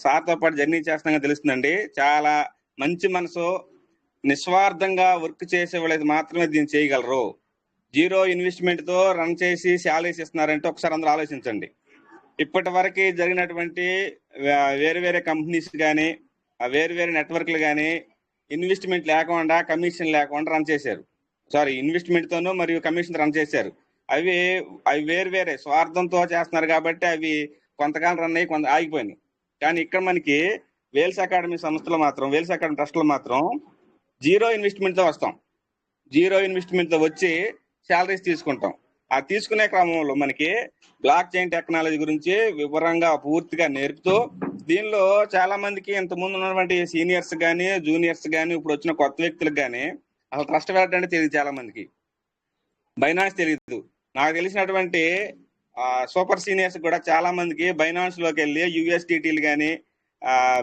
C: సార్తో పాటు జర్నీ చేస్తాగా తెలుస్తుందండి. చాలా మంచి మనసు, నిస్వార్థంగా వర్క్ చేసే వాళ్ళకి మాత్రమే దీన్ని చేయగలరు. జీరో ఇన్వెస్ట్మెంట్ తో రన్ చేసి శాలరీస్ ఇస్తున్నారంటే ఒకసారి అందరూ ఆలోచించండి. ఇప్పటి వరకు జరిగినటువంటి వేరే కంపెనీస్ కానీ వేరు నెట్వర్క్లు కానీ ఇన్వెస్ట్మెంట్ లేకుండా, కమిషన్ లేకుండా రన్ చేశారు. ఇన్వెస్ట్మెంట్ తోనూ మరియు కమిషన్ రన్ చేశారు. అవి వేరే స్వార్థంతో చేస్తున్నారు కాబట్టి అవి కొంతకాలం రన్ అయ్యి కొంత ఆగిపోయినాయి. కానీ ఇక్కడ మనకి వేల్స్ అకాడమీ సంస్థలో మాత్రం, వేల్స్ అకాడమీ ట్రస్ట్ లో మాత్రం జీరో ఇన్వెస్ట్మెంట్ తో వస్తాం. జీరో ఇన్వెస్ట్మెంట్ తో వచ్చి శాలరీస్ తీసుకుంటాం. ఆ తీసుకునే క్రమంలో మనకి బ్లాక్ చైన్ టెక్నాలజీ గురించి వివరంగా పూర్తిగా నేర్పుతూ, దీనిలో చాలా మందికి ఇంతకుముందు ఉన్నటువంటి సీనియర్స్ కానీ, జూనియర్స్ కానీ, ఇప్పుడు వచ్చిన కొత్త వ్యక్తులకు కానీ అసలు ట్రస్ట్ వ్యాలెట్ అంటే తెలియదు. చాలా మందికి బైనాన్స్ తెలియదు. నాకు తెలిసినటువంటి సూపర్ సీనియర్స్ కూడా చాలా మందికి బైనాన్స్ లోకి వెళ్ళి యూఎస్డిటీలు కానీ,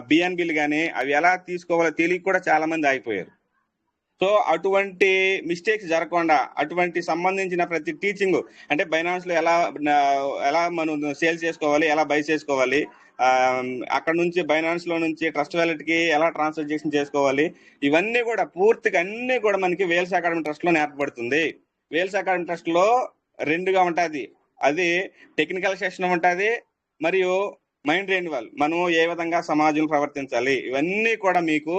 C: బిఎన్బిలు కానీ అవి ఎలా తీసుకోవాలో తెలియక కూడా చాలా మంది ఆగిపోయారు. సో అటువంటి మిస్టేక్స్ జరగకుండా, అటువంటి సంబంధించిన ప్రతి టీచింగ్ అంటే బైనాన్స్ లో ఎలా మనం సేల్ చేసుకోవాలి, ఎలా బై చేసుకోవాలి, అక్కడ నుంచి బైనాన్స్ లో నుంచి ట్రస్ట్ వ్యాలెట్ కి ఎలా ట్రాన్సాక్షన్ చేసుకోవాలి, ఇవన్నీ కూడా పూర్తిగా అన్ని కూడా మనకి వేల్స్ అకాడమీ ట్రస్ట్ లో నేర్పబడుతుంది. వేల్స్ అకాడమీ ట్రస్ట్ లో 2గా ఉంటుంది. అది టెక్నికల్ సెక్షన్ ఉంటుంది, మరియు మైండ్ రెన్యువల్, మనం ఏ విధంగా సమాజంలో ప్రవర్తించాలి, ఇవన్నీ కూడా మీకు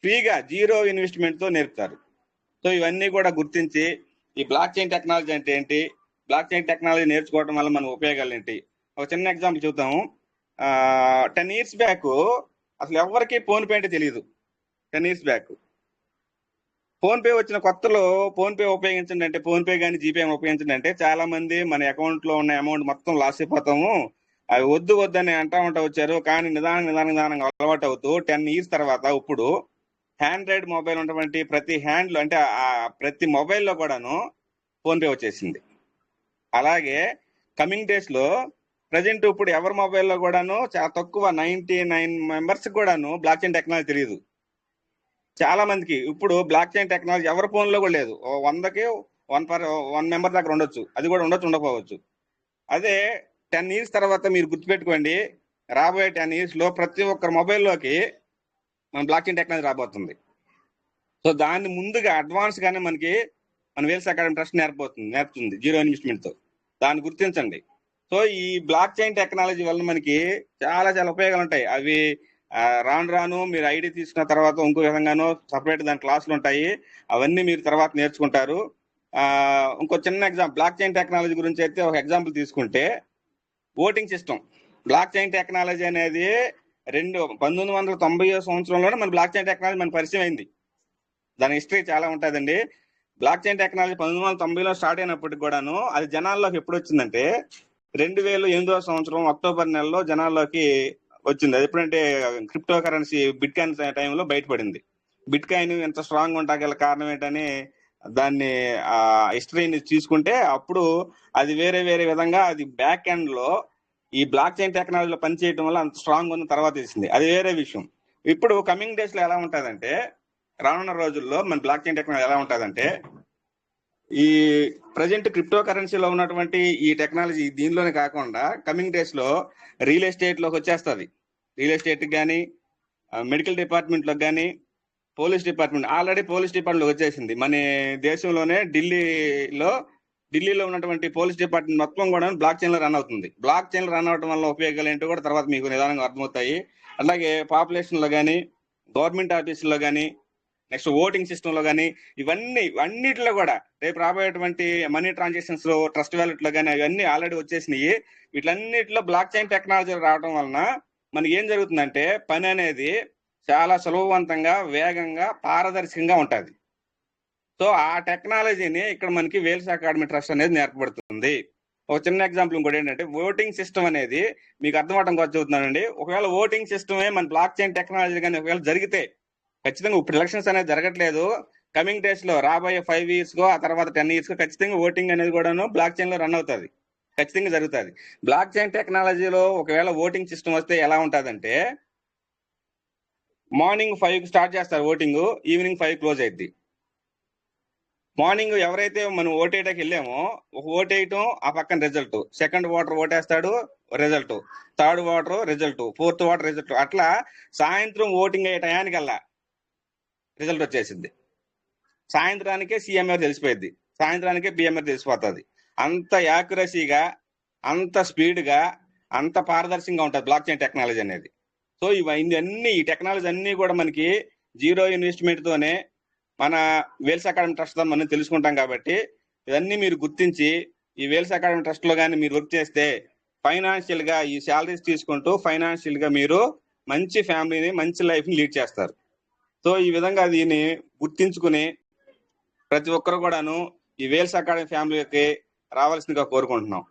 C: ఫ్రీగా జీరో ఇన్వెస్ట్మెంట్ తో నేర్పుతారు. సో ఇవన్నీ కూడా గుర్తించి ఈ బ్లాక్ చైన్ టెక్నాలజీ అంటే ఏంటి, బ్లాక్ చైన్ టెక్నాలజీ నేర్చుకోవడం వల్ల మన ఉపయోగాలు ఏంటి, ఒక చిన్న ఎగ్జాంపుల్ చూద్దాము. 10 years బ్యాక్ అసలు ఎవరికి ఫోన్ పే అంటే తెలియదు. 10 years బ్యాక్ ఫోన్ పే వచ్చిన కొత్తలో ఫోన్ పే ఉపయోగించండి అంటే, ఫోన్ పే కానీ జీపే ఉపయోగించండి అంటే చాలా మంది మన అకౌంట్ లో ఉన్న అమౌంట్ మొత్తం లాస్ అయిపోతాము, అవి వద్దని అంటా వచ్చారు. కానీ నిదానంగా అలవాటు అవుతూ 10 years తర్వాత ఇప్పుడు హ్యాండ్రైడ్ మొబైల్ ఉన్నటువంటి ప్రతి హ్యాండ్లో అంటే ప్రతి మొబైల్లో కూడాను ఫోన్ పే వచ్చేసింది. అలాగే కమింగ్ డేస్ లో ప్రజెంట్ ఇప్పుడు ఎవరి మొబైల్లో కూడాను చాలా తక్కువ 99 members కూడాను బ్లాక్ చైన్ టెక్నాలజీ తెలియదు. చాలా మందికి ఇప్పుడు బ్లాక్ చైన్ టెక్నాలజీ ఎవరి ఫోన్ లో కూడా లేదు. 100కి 1 member దగ్గర ఉండొచ్చు, అది కూడా ఉండకపోవచ్చు. అదే 10 years తర్వాత మీరు గుర్తుపెట్టుకోండి, రాబోయే 10 years లో ప్రతి ఒక్కరి మొబైల్లోకి మన బ్లాక్ చైన్ టెక్నాలజీ రాబోతుంది. సో దాన్ని ముందుగా అడ్వాన్స్ గానే మనకి మన వేల్స్ అకాడమీ ట్రస్ట్ నేర్పుతుంది జీరో ఇన్వెస్ట్మెంట్ తో. దాన్ని గుర్తించండి. సో ఈ బ్లాక్ చైన్ టెక్నాలజీ వల్ల మనకి చాలా ఉపయోగాలు ఉంటాయి. అవి రాను మీరు ఐడి తీసుకున్న తర్వాత ఇంకో విధంగానో సపరేట్ దాని క్లాసులు ఉంటాయి, అవన్నీ మీరు తర్వాత నేర్చుకుంటారు. ఇంకో చిన్న ఎగ్జాంపుల్ బ్లాక్ చైన్ టెక్నాలజీ గురించి అయితే ఒక ఎగ్జాంపుల్ తీసుకుంటే, voting system. Black chain technology అనేది 1990 సంవత్సరంలోనే మన బ్లాక్ చైన్ టెక్నాలజీ మన పరిచయం అయింది. దాని హిస్టరీ చాలా ఉంటుందండి. బ్లాక్ చైన్ టెక్నాలజీ 1990లో స్టార్ట్ అయినప్పటికి కూడాను అది జనాల్లోకి ఎప్పుడు వచ్చిందంటే 2008 సంవత్సరం అక్టోబర్ నెలలో జనాల్లోకి వచ్చింది. అది ఎప్పుడంటే క్రిప్టో కరెన్సీ బిట్ కాయిన్ టైంలో బయటపడింది. బిట్ కాయిన్ ఎంత స్ట్రాంగ్ ఉంటా గల కారణం ఏంటని దాన్ని ఆ హిస్టరీని తీసుకుంటే అప్పుడు అది వేరే వేరే విధంగా అది బ్యాక్ ఎండ్ లో ఈ బ్లాక్ చైన్ టెక్నాలజీలో పనిచేయడం వల్ల అంత స్ట్రాంగ్ ఉన్న తర్వాత తెలిసింది. అది వేరే విషయం. ఇప్పుడు కమింగ్ డేస్ లో ఎలా ఉంటుందంటే, రానున్న రోజుల్లో మన బ్లాక్ చైన్ టెక్నాలజీ ఎలా ఉంటుందంటే, ఈ ప్రజెంట్ క్రిప్టో కరెన్సీలో ఉన్నటువంటి ఈ టెక్నాలజీ దీనిలోనే కాకుండా కమింగ్ డేస్ లో రియల్ ఎస్టేట్ లోకి వచ్చేస్తుంది. రియల్ ఎస్టేట్ కానీ, మెడికల్ డిపార్ట్మెంట్ లోకి కానీ, police department, already police department వచ్చేసింది. మన దేశంలోనే ఢిల్లీలో ఉన్నటువంటి పోలీస్ డిపార్ట్మెంట్ మొత్తం కూడా బ్లాక్ చైన్ లో రన్ అవుతుంది. బ్లాక్ చైన్ లో రన్ అవడం వల్ల ఉపయోగాలు ఏంటో కూడా తర్వాత మీకు నిదానంగా అర్థమవుతాయి. అలాగే పాపులేషన్ లో కానీ, గవర్నమెంట్ ఆఫీసుల్లో కానీ, నెక్స్ట్ ఓటింగ్ సిస్టమ్ లో కానీ, అన్నిటిలో కూడా రేపు రాబోయేటువంటి మనీ ట్రాన్సాక్షన్స్ లో, ట్రస్ట్ వ్యాలెట్ లో కానీ అవన్నీ ఆల్రెడీ వచ్చేసినాయి. వీటన్నిటిలో బ్లాక్ చైన్ టెక్నాలజీ రావడం వలన మనకి ఏం జరుగుతుందంటే పని అనేది చాలా సులభవంతంగా, వేగంగా, పారదర్శకంగా ఉంటుంది. సో ఆ టెక్నాలజీని ఇక్కడ మనకి వేల్స్ అకాడమీ ట్రస్ట్ అనేది నేర్పబడుతుంది. ఒక చిన్న ఎగ్జాంపుల్ ఇంకోటి ఏంటంటే, ఓటింగ్ సిస్టమ్ అనేది మీకు అర్థమవడం కోసం చెబుతున్నానండి. ఒకవేళ ఓటింగ్ సిస్టమే మన బ్లాక్ చైన్ టెక్నాలజీ కానీ ఒకవేళ జరిగితే, ఖచ్చితంగా ఇప్పుడు ఎలక్షన్స్ అనేది జరగట్లేదు, కమింగ్ డేస్ లో రాబోయే 5 years కో ఆ తర్వాత 10 years కో ఖచ్చితంగా ఓటింగ్ అనేది కూడాను బ్లాక్ చైన్ లో రన్ అవుతుంది, ఖచ్చితంగా జరుగుతుంది. బ్లాక్ చైన్ టెక్నాలజీలో ఒకవేళ ఓటింగ్ సిస్టమ్ వస్తే ఎలా ఉంటుందంటే, మార్నింగ్ 5 స్టార్ట్ చేస్తారు ఓటింగ్, ఈవినింగ్ 5 క్లోజ్ అయింది. మార్నింగ్ ఎవరైతే మనం ఓటేయడానికి వెళ్ళామో ఒక ఓటేయటం, ఆ పక్కన రిజల్ట్, సెకండ్ ఓటర్ ఓటేస్తాడు, result, third voter result, fourth voter result, అట్లా సాయంత్రం ఓటింగ్ అయ్యే టయానికల్లా రిజల్ట్ వచ్చేసింది. సాయంత్రానికే సీఎంఆర్ తెలిసిపోయింది, సాయంత్రానికే పిఎంఆర్ తెలిసిపోతుంది. అంత యాక్యురసీగా, అంత స్పీడ్గా, అంత పారదర్శకంగా ఉంటుంది బ్లాక్ చైన్ టెక్నాలజీ అనేది. సో ఇవన్నీ ఈ టెక్నాలజీ అన్ని కూడా మనకి జీరో ఇన్వెస్ట్మెంట్ తోనే మన వేల్స్ అకాడమీ ట్రస్ట్ ద్వారా మనం తెలుసుకుంటాం. కాబట్టి ఇవన్నీ మీరు గుర్తించి ఈ వేల్స్ అకాడమీ ట్రస్ట్ లో కానీ మీరు వర్క్ చేస్తే ఫైనాన్షియల్ గా ఈ శాలరీస్ తీసుకుంటూ ఫైనాన్షియల్ గా మీరు మంచి ఫ్యామిలీని, మంచి లైఫ్ ని లీడ్ చేస్తారు. సో ఈ విధంగా దీన్ని గుర్తించుకుని ప్రతి ఒక్కరు కూడాను ఈ వేల్స్ అకాడమీ ఫ్యామిలీకి రావాల్సిందిగా కోరుకుంటున్నాం.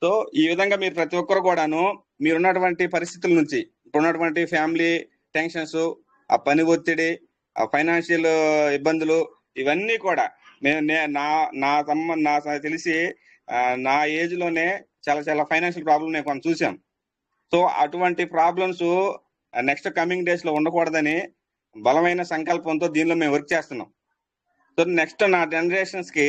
C: సో ఈ విధంగా మీరు ప్రతి ఒక్కరు కూడాను మీరున్నటువంటి పరిస్థితుల నుంచి, ఇప్పుడున్నటువంటి ఫ్యామిలీ టెన్షన్స్, ఆ పని ఒత్తిడి, ఆ ఫైనాన్షియల్ ఇబ్బందులు, ఇవన్నీ కూడా నా తెలిసి నా ఏజ్ లోనే చాలా చాలా ఫైనాన్షియల్ ప్రాబ్లమ్ నేను కొంచెం చూసాం. సో అటువంటి ప్రాబ్లమ్స్ నెక్స్ట్ కమింగ్ డేస్ లో ఉండకూడదని బలమైన సంకల్పంతో దీనిలో మేము వర్క్ చేస్తున్నాం. సో నెక్స్ట్ నా జనరేషన్స్ కి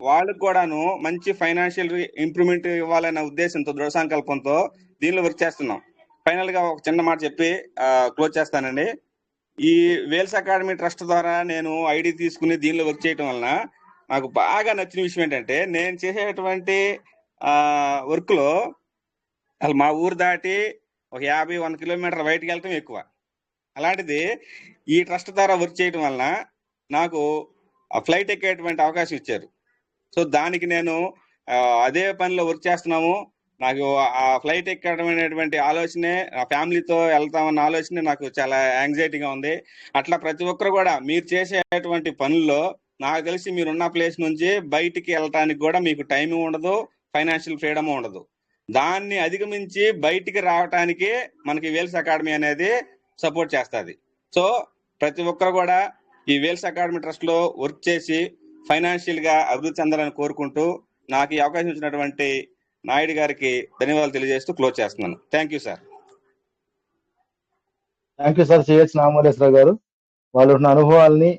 C: వాళ్ళకి కూడాను మంచి ఫైనాన్షియల్ ఇంప్రూవ్మెంట్ ఇవ్వాలనే ఉద్దేశంతో, దృఢ సంకల్పంతో దీనిలో వర్క్ చేస్తున్నాం. ఫైనల్ గా ఒక చిన్న మాట చెప్పి క్లోజ్ చేస్తానండి. ఈ వేల్స్ అకాడమీ ట్రస్ట్ ద్వారా నేను ఐడి తీసుకుని దీనిలో వర్క్ చేయడం వలన నాకు బాగా నచ్చిన విషయం ఏంటంటే, నేను చేసేటువంటి వర్క్ లో అసలు మా ఊరు దాటి ఒక 50-100 కిలోమీటర్ల బయటకు వెళ్ళటం ఎక్కువ. అలాంటిది ఈ ట్రస్ట్ ద్వారా వర్క్ చేయడం వలన నాకు ఫ్లైట్ ఎక్కేటువంటి అవకాశం ఇచ్చారు. సో దానికి నేను అదే పనిలో వర్క్ చేస్తున్నాము. నాకు ఆ ఫ్లైట్ ఎక్కడం అనేటువంటి ఆలోచనే, ఆ ఫ్యామిలీతో వెళ్తామన్న ఆలోచనే నాకు చాలా యాంగ్జైటీగా ఉంది. అట్లా ప్రతి ఒక్కరు కూడా మీరు చేసేటువంటి పనుల్లో నాకు తెలిసి మీరున్న ప్లేస్ నుంచి బయటికి వెళ్ళటానికి కూడా మీకు టైం ఉండదు, ఫైనాన్షియల్ ఫ్రీడమ్ ఉండదు. దాన్ని అధిగమించి బయటికి రావటానికి మనకి వేల్స్ అకాడమీ అనేది సపోర్ట్ చేస్తుంది. సో ప్రతి ఒక్కరు కూడా ఈ వేల్స్ అకాడమీ ట్రస్ట్ లో వర్క్ చేసి ఫైనాన్షియల్ గా అభివృద్ధి చెందాలని కోరుకుంటూ నాకు ఈ అవకాశం ఇచ్చినటువంటి నాయుడు గారికి ధన్యవాదాలు తెలియజేస్తూ క్లోజ్ చేస్తున్నాను. Thank you sir.
A: Thank you sir, CH Namoreswararao గారు. వాళ్ళు ఉన్న అనుభవాల్ని,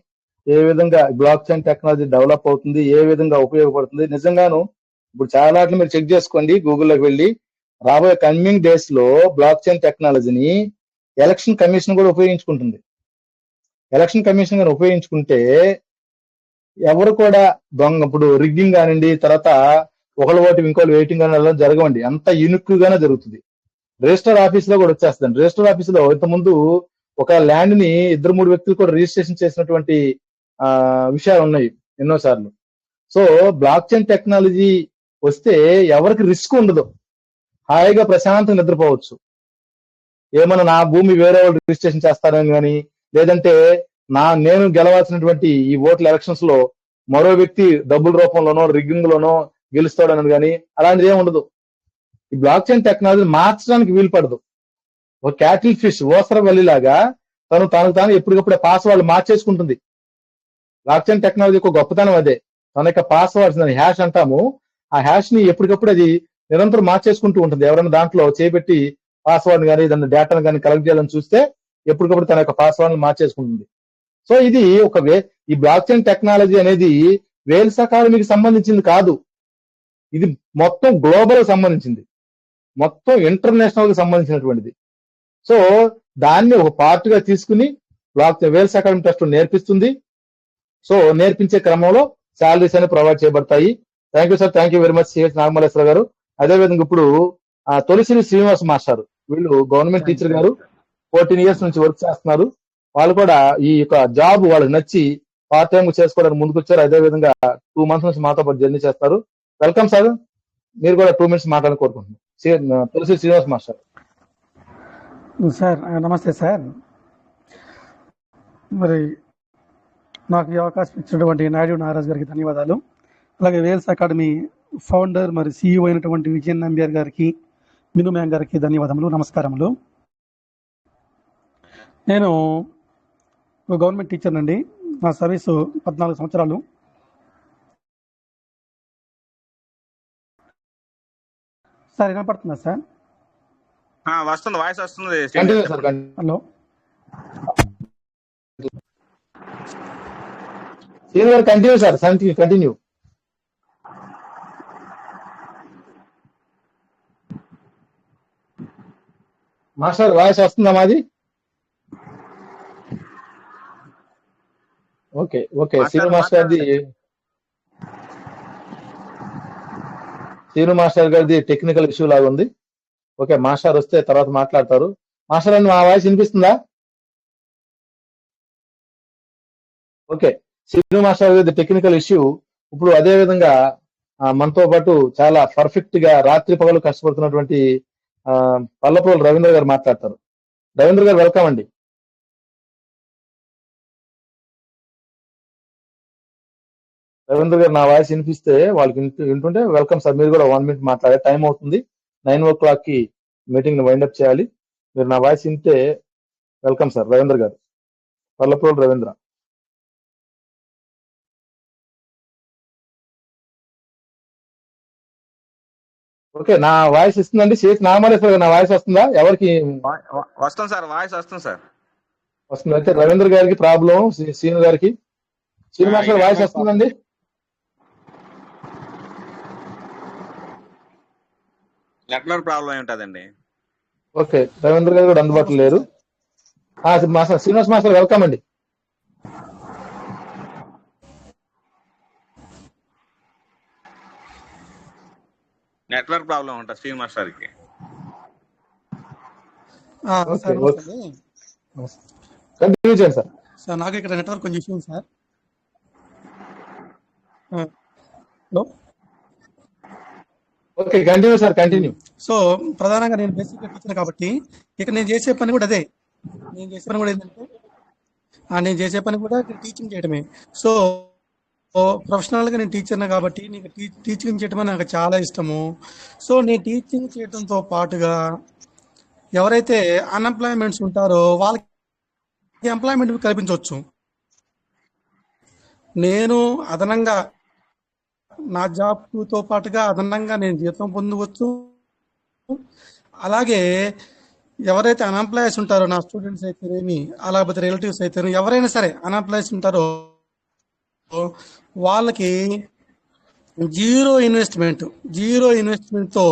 A: ఏ విధంగా బ్లాక్ చైన్ టెక్నాలజీ డెవలప్ అవుతుంది, ఏ విధంగా ఉపయోగపడుతుంది, నిజంగాను ఇప్పుడు చాలా మీరు చెక్ చేసుకోండి, గూగుల్లోకి వెళ్ళి. రాబోయే కమింగ్ డేస్ లో బ్లాక్ చైన్ టెక్నాలజీని ఎలక్షన్ కమిషన్ కూడా ఉపయోగించుకుంటుంది. ఎలక్షన్ కమిషన్ గారు ఉపయోగించుకుంటే ఎవరు కూడా ఇప్పుడు రిగ్గింగ్ కానివ్వండి, తర్వాత ఒకళ్ళ ఓటు ఇంకోళ్ళు వెయిటింగ్ కానీ జరగవండి, అంత యూనిక్ గానే జరుగుతుంది. రిజిస్టర్ ఆఫీస్ లో కూడా వచ్చేస్తుంది. రిజిస్టర్ ఆఫీస్ లో ఇంతకుముందు ఒక ల్యాండ్ ని 2-3 వ్యక్తులు కూడా రిజిస్ట్రేషన్ చేసినటువంటి విషయాలు ఉన్నాయి ఎన్నోసార్లు. సో బ్లాక్ చైన్ టెక్నాలజీ వస్తే ఎవరికి రిస్క్ ఉండదు, హాయిగా ప్రశాంతంగా నిద్రపోవచ్చు. ఏమన్నా నా భూమి వేరే వాళ్ళు రిజిస్ట్రేషన్ చేస్తారని కానీ, లేదంటే నేను గెలవాల్సినటువంటి ఈ ఓట్ల ఎలక్షన్స్ లో మరో వ్యక్తి డబ్బుల రూపంలోనో రిగ్గింగ్ లోనో గెలుస్తాడన్నది కానీ అలాంటిది ఏమి ఉండదు. ఈ బ్లాక్ చైన్ టెక్నాలజీ మార్చడానికి వీలు పడదు. ఒక క్యాటిల్ ఫిష్ ఓసరవల్లి లాగా తాను ఎప్పటికప్పుడే పాస్వర్డ్ మార్చేసుకుంటుంది. బ్లాక్ చైన్ టెక్నాలజీ యొక్క గొప్పతనం అదే. తన యొక్క పాస్వర్డ్స్ హ్యాష్ అంటాము, ఆ హ్యాష్ ని ఎప్పటికప్పుడు అది నిరంతరం మార్చేసుకుంటూ ఉంటుంది. ఎవరైనా దాంట్లో చేపెట్టి పాస్వర్డ్ కానీ దాని డేటాను కానీ కలెక్ట్ చేయాలని చూస్తే ఎప్పటికప్పుడు తన యొక్క పాస్వర్డ్ మార్చేసుకుంటుంది. సో ఇది ఈ బ్లాక్ చైన్ టెక్నాలజీ అనేది వేల్స్ అకాడమీకి సంబంధించింది కాదు, ఇది మొత్తం గ్లోబల్ సంబంధించింది, మొత్తం ఇంటర్నేషనల్ కి సంబంధించినటువంటిది. సో దాన్ని ఒక పార్ట్ గా తీసుకుని వేల్స్ అకాడమీ ట్రస్ట్ నేర్పిస్తుంది. సో నేర్పించే క్రమంలో శాలరీస్ అనేవి ప్రొవైడ్ చేయబడతాయి. Thank you sir, thank you very much CH Nagamalleswara గారు. అదేవిధంగా ఇప్పుడు తొలిసిరి శ్రీనివాస్ మాస్టర్, వీళ్ళు గవర్నమెంట్ టీచర్ గారు, 14 years నుంచి వర్క్ చేస్తున్నారు. వాళ్ళు కూడా ఈ యొక్క జాబ్ వాళ్ళకి నచ్చి పార్ట్ టైం చేసుకోవడానికి ముందుకు వచ్చారు. అదేవిధంగా 2 months నుంచి మాతో పాటు జర్నీ చేస్తారు. Welcome sir. మీరు కూడా 2 minutes మాట్లాడాలని కోరుకుంటున్నాను. తులసి శ్రీనివాస్ మాస్టర్.
E: సార్ నమస్తే సార్. మరి నాకు ఈ అవకాశం ఇచ్చినటువంటి నాయుడు నాగరాజు గారికి ధన్యవాదాలు. అలాగే వేల్స్ అకాడమీ ఫౌండర్ మరి CEO అయినటువంటి విజయన్ నంబియార్ గారికి, మిను మ్యామ్ గారికి ధన్యవాదములు, నమస్కారములు. నేను గవర్నమెంట్ టీచర్ అండి. నా సర్వీసు 14 సంవత్సరాలు. సార్ వినపడుతుందా సార్?
C: వస్తుంది, వాయిస్ వస్తుంది.
E: Hello
A: continue sir, continue. Master voice వస్తుందా మాది? Okay okay. శ్రీను మాస్టర్ గారిది టెక్నికల్ ఇష్యూ లాగా ఉంది. ఓకే, మాస్టర్ వస్తే తర్వాత మాట్లాడతారు. మాస్టర్ అండి, మా వాయిస్ వినిపిస్తుందా? ఓకే, శ్రీను మాస్టర్ గారిది టెక్నికల్ ఇష్యూ. ఇప్పుడు అదే విధంగా మనతో పాటు చాలా పర్ఫెక్ట్ గా రాత్రి పగలు కష్టపడుతున్నటువంటి పల్లపుల రవీంద్ర గారు మాట్లాడతారు. రవీంద్ర గారు వెల్కమ్ అండి. రవీంద్ర గారు నా వాయిస్ వినిపిస్తే వాళ్ళకి వింటుంటే వెల్కమ్ సార్. మీరు కూడా 1 minute మాట్లాడే టైం అవుతుంది. 9 o'clock కి మీటింగ్ ని వైండప్ చేయాలి. మీరు నా వాయిస్ వింటే వెల్కమ్ సార్. రవీంద్ర గారు, పల్లపుల రవీంద్ర. ఓకే, నా వాయిస్ ఇస్తుందండి. సిహెచ్ నాగమల్లేశ్వర గారు, నా వాయిస్ వస్తుందా? ఎవరికి
C: వస్తుంది సార్, వాయిస్ వస్తుంది సార్.
A: వస్తుంది. అయితే రవీంద్ర గారికి ప్రాబ్లం, శ్రీను గారికి. శ్రీనివాస్ గారు వాయిస్ వస్తుందండి?
C: నెట్వర్క్ ప్రాబ్లం ఉంటుందండి.
A: ఓకే, రవీంద్ర గారు కూడా అందుబాటులో లేరు. శ్రీనివాస్ మాస్టర్ వెల్కమ్ అండి.
C: నెట్వర్క్ ప్రాబ్లం ఉంటుంది శ్రీను మాస్టర్ కి.
A: కంటిన్యూ చేయండి సార్.
E: సార్ నాకు ఇక్కడ నెట్వర్క్ కొంచెం ఇష్యూ ఉంది sir. Hello.
A: Okay, continue sir, continue.
E: So ప్రధానంగా నేను బేసిక్గా టీచర్ కాబట్టి ఇక్కడ నేను చేసే పని కూడా అదే. నేను చేసే పని కూడా ఏంటంటే టీచింగ్ చేయడమే. సో ప్రొఫెషనల్గా నేను టీచర్నే కాబట్టి నీకు టీచింగ్ చేయడం నాకు చాలా ఇష్టము. సో నేను టీచింగ్ చేయడంతో పాటుగా ఎవరైతే అన్ఎంప్లాయ్మెంట్స్ ఉంటారో వాళ్ళకి ఎంప్లాయ్మెంట్ కల్పించవచ్చు. నేను అదనంగా నా జాబ్తో పాటుగా అదనంగా నేను జీతం పొందవచ్చు. అలాగే ఎవరైతే అన్ఎంప్లాయీస్ ఉంటారో, నా స్టూడెంట్స్ అయితేనేమి, అలాగే రిలేటివ్స్ అయితే ఎవరైనా సరే అన్ఎంప్లాయీస్ ఉంటారో వాళ్ళకి జీరో ఇన్వెస్ట్మెంట్తో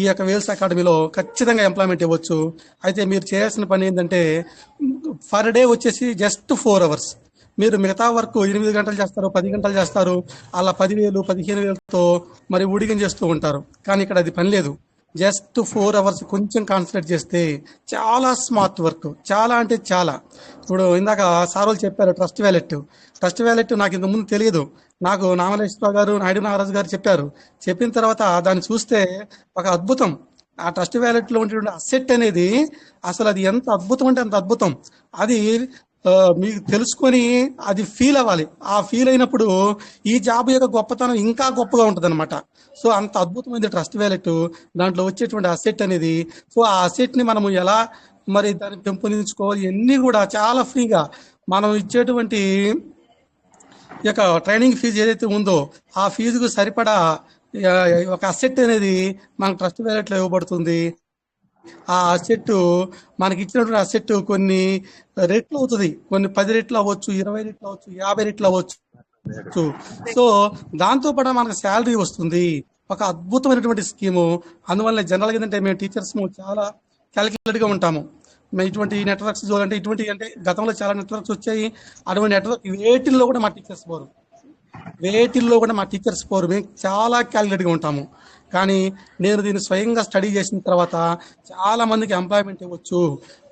E: ఈ యొక్క వేల్స్ అకాడమీలో ఖచ్చితంగా ఎంప్లాయ్మెంట్ ఇవ్వచ్చు. అయితే మీరు చేయాల్సిన పని ఏంటంటే పర్ డే వచ్చేసి జస్ట్ 4 hours. మీరు మిగతా వర్క్ 8 గంటలు చేస్తారు, 10 గంటలు చేస్తారు. అలా 10,000 15,000తో మరి ఊడిగం చేస్తూ ఉంటారు. కానీ ఇక్కడ అది పని లేదు. జస్ట్ 4 hours కొంచెం కాన్సన్ట్రేట్ చేస్తే చాలా స్మార్ట్ వర్క్, చాలా అంటే చాలా. ఇప్పుడు ఇందాక సార్ వాళ్ళు చెప్పారు ట్రస్ట్ వ్యాలెట్ నాకు ఇంత ముందు తెలియదు. నాకు నాగమల్లేశ్వర గారు, నాయుడు నాగరాజు గారు చెప్పారు. చెప్పిన తర్వాత దాన్ని చూస్తే ఒక అద్భుతం. ఆ ట్రస్ట్ వ్యాలెట్లో ఉండేటువంటి అసెట్ అనేది అసలు అది ఎంత అద్భుతం అంటే అంత అద్భుతం. అది మీకు తెలుసుకొని అది ఫీల్ అవ్వాలి. ఆ ఫీల్ అయినప్పుడు ఈ జాబ్ యొక్క గొప్పతనం ఇంకా గొప్పగా ఉంటుంది అనమాట. సో అంత అద్భుతమైన ట్రస్ట్ వ్యాలెట్, దాంట్లో వచ్చేటువంటి అసెట్ అనేది, సో ఆ అసెట్ ని మనము ఎలా మరి దాన్ని పెంపొందించుకోవాలి, ఇవన్నీ కూడా చాలా ఫ్రీగా మనం ఇచ్చేటువంటి ఈ యొక్క ట్రైనింగ్ ఫీజు ఏదైతే ఉందో ఆ ఫీజుకు సరిపడా ఆ, ఒక అసెట్ అనేది మనకు ట్రస్ట్ వ్యాలెట్లో ఇవ్వబడుతుంది. ఆ అసెట్ మనకి ఇచ్చినటువంటి అసెట్ కొన్ని రెట్లు అవుతుంది, కొన్ని 10 రెట్లు అవ్వచ్చు, 20 రెట్లు అవ్వచ్చు, 50 రెట్లు అవ్వచ్చు. సో దాంతో పాటు మనకు శాలరీ వస్తుంది. ఒక అద్భుతమైనటువంటి స్కీము. అందువల్ల జనరల్గా ఏంటంటే మేము టీచర్స్ చాలా క్యాలిక్యులేట్గా ఉంటాము. మేము ఇటువంటి నెట్వర్క్స్ చూడాలంటే ఇటువంటి అంటే గతంలో చాలా నెట్వర్క్స్ వచ్చాయి. అటువంటి నెట్వర్క్ వేటిల్లో కూడా మా టీచర్స్ పోరు, మేము చాలా క్యాలిక్యులేట్గా ఉంటాము. కానీ నేను దీన్ని స్వయంగా స్టడీ చేసిన తర్వాత చాలా మందికి ఎంప్లాయ్మెంట్ ఇవ్వచ్చు.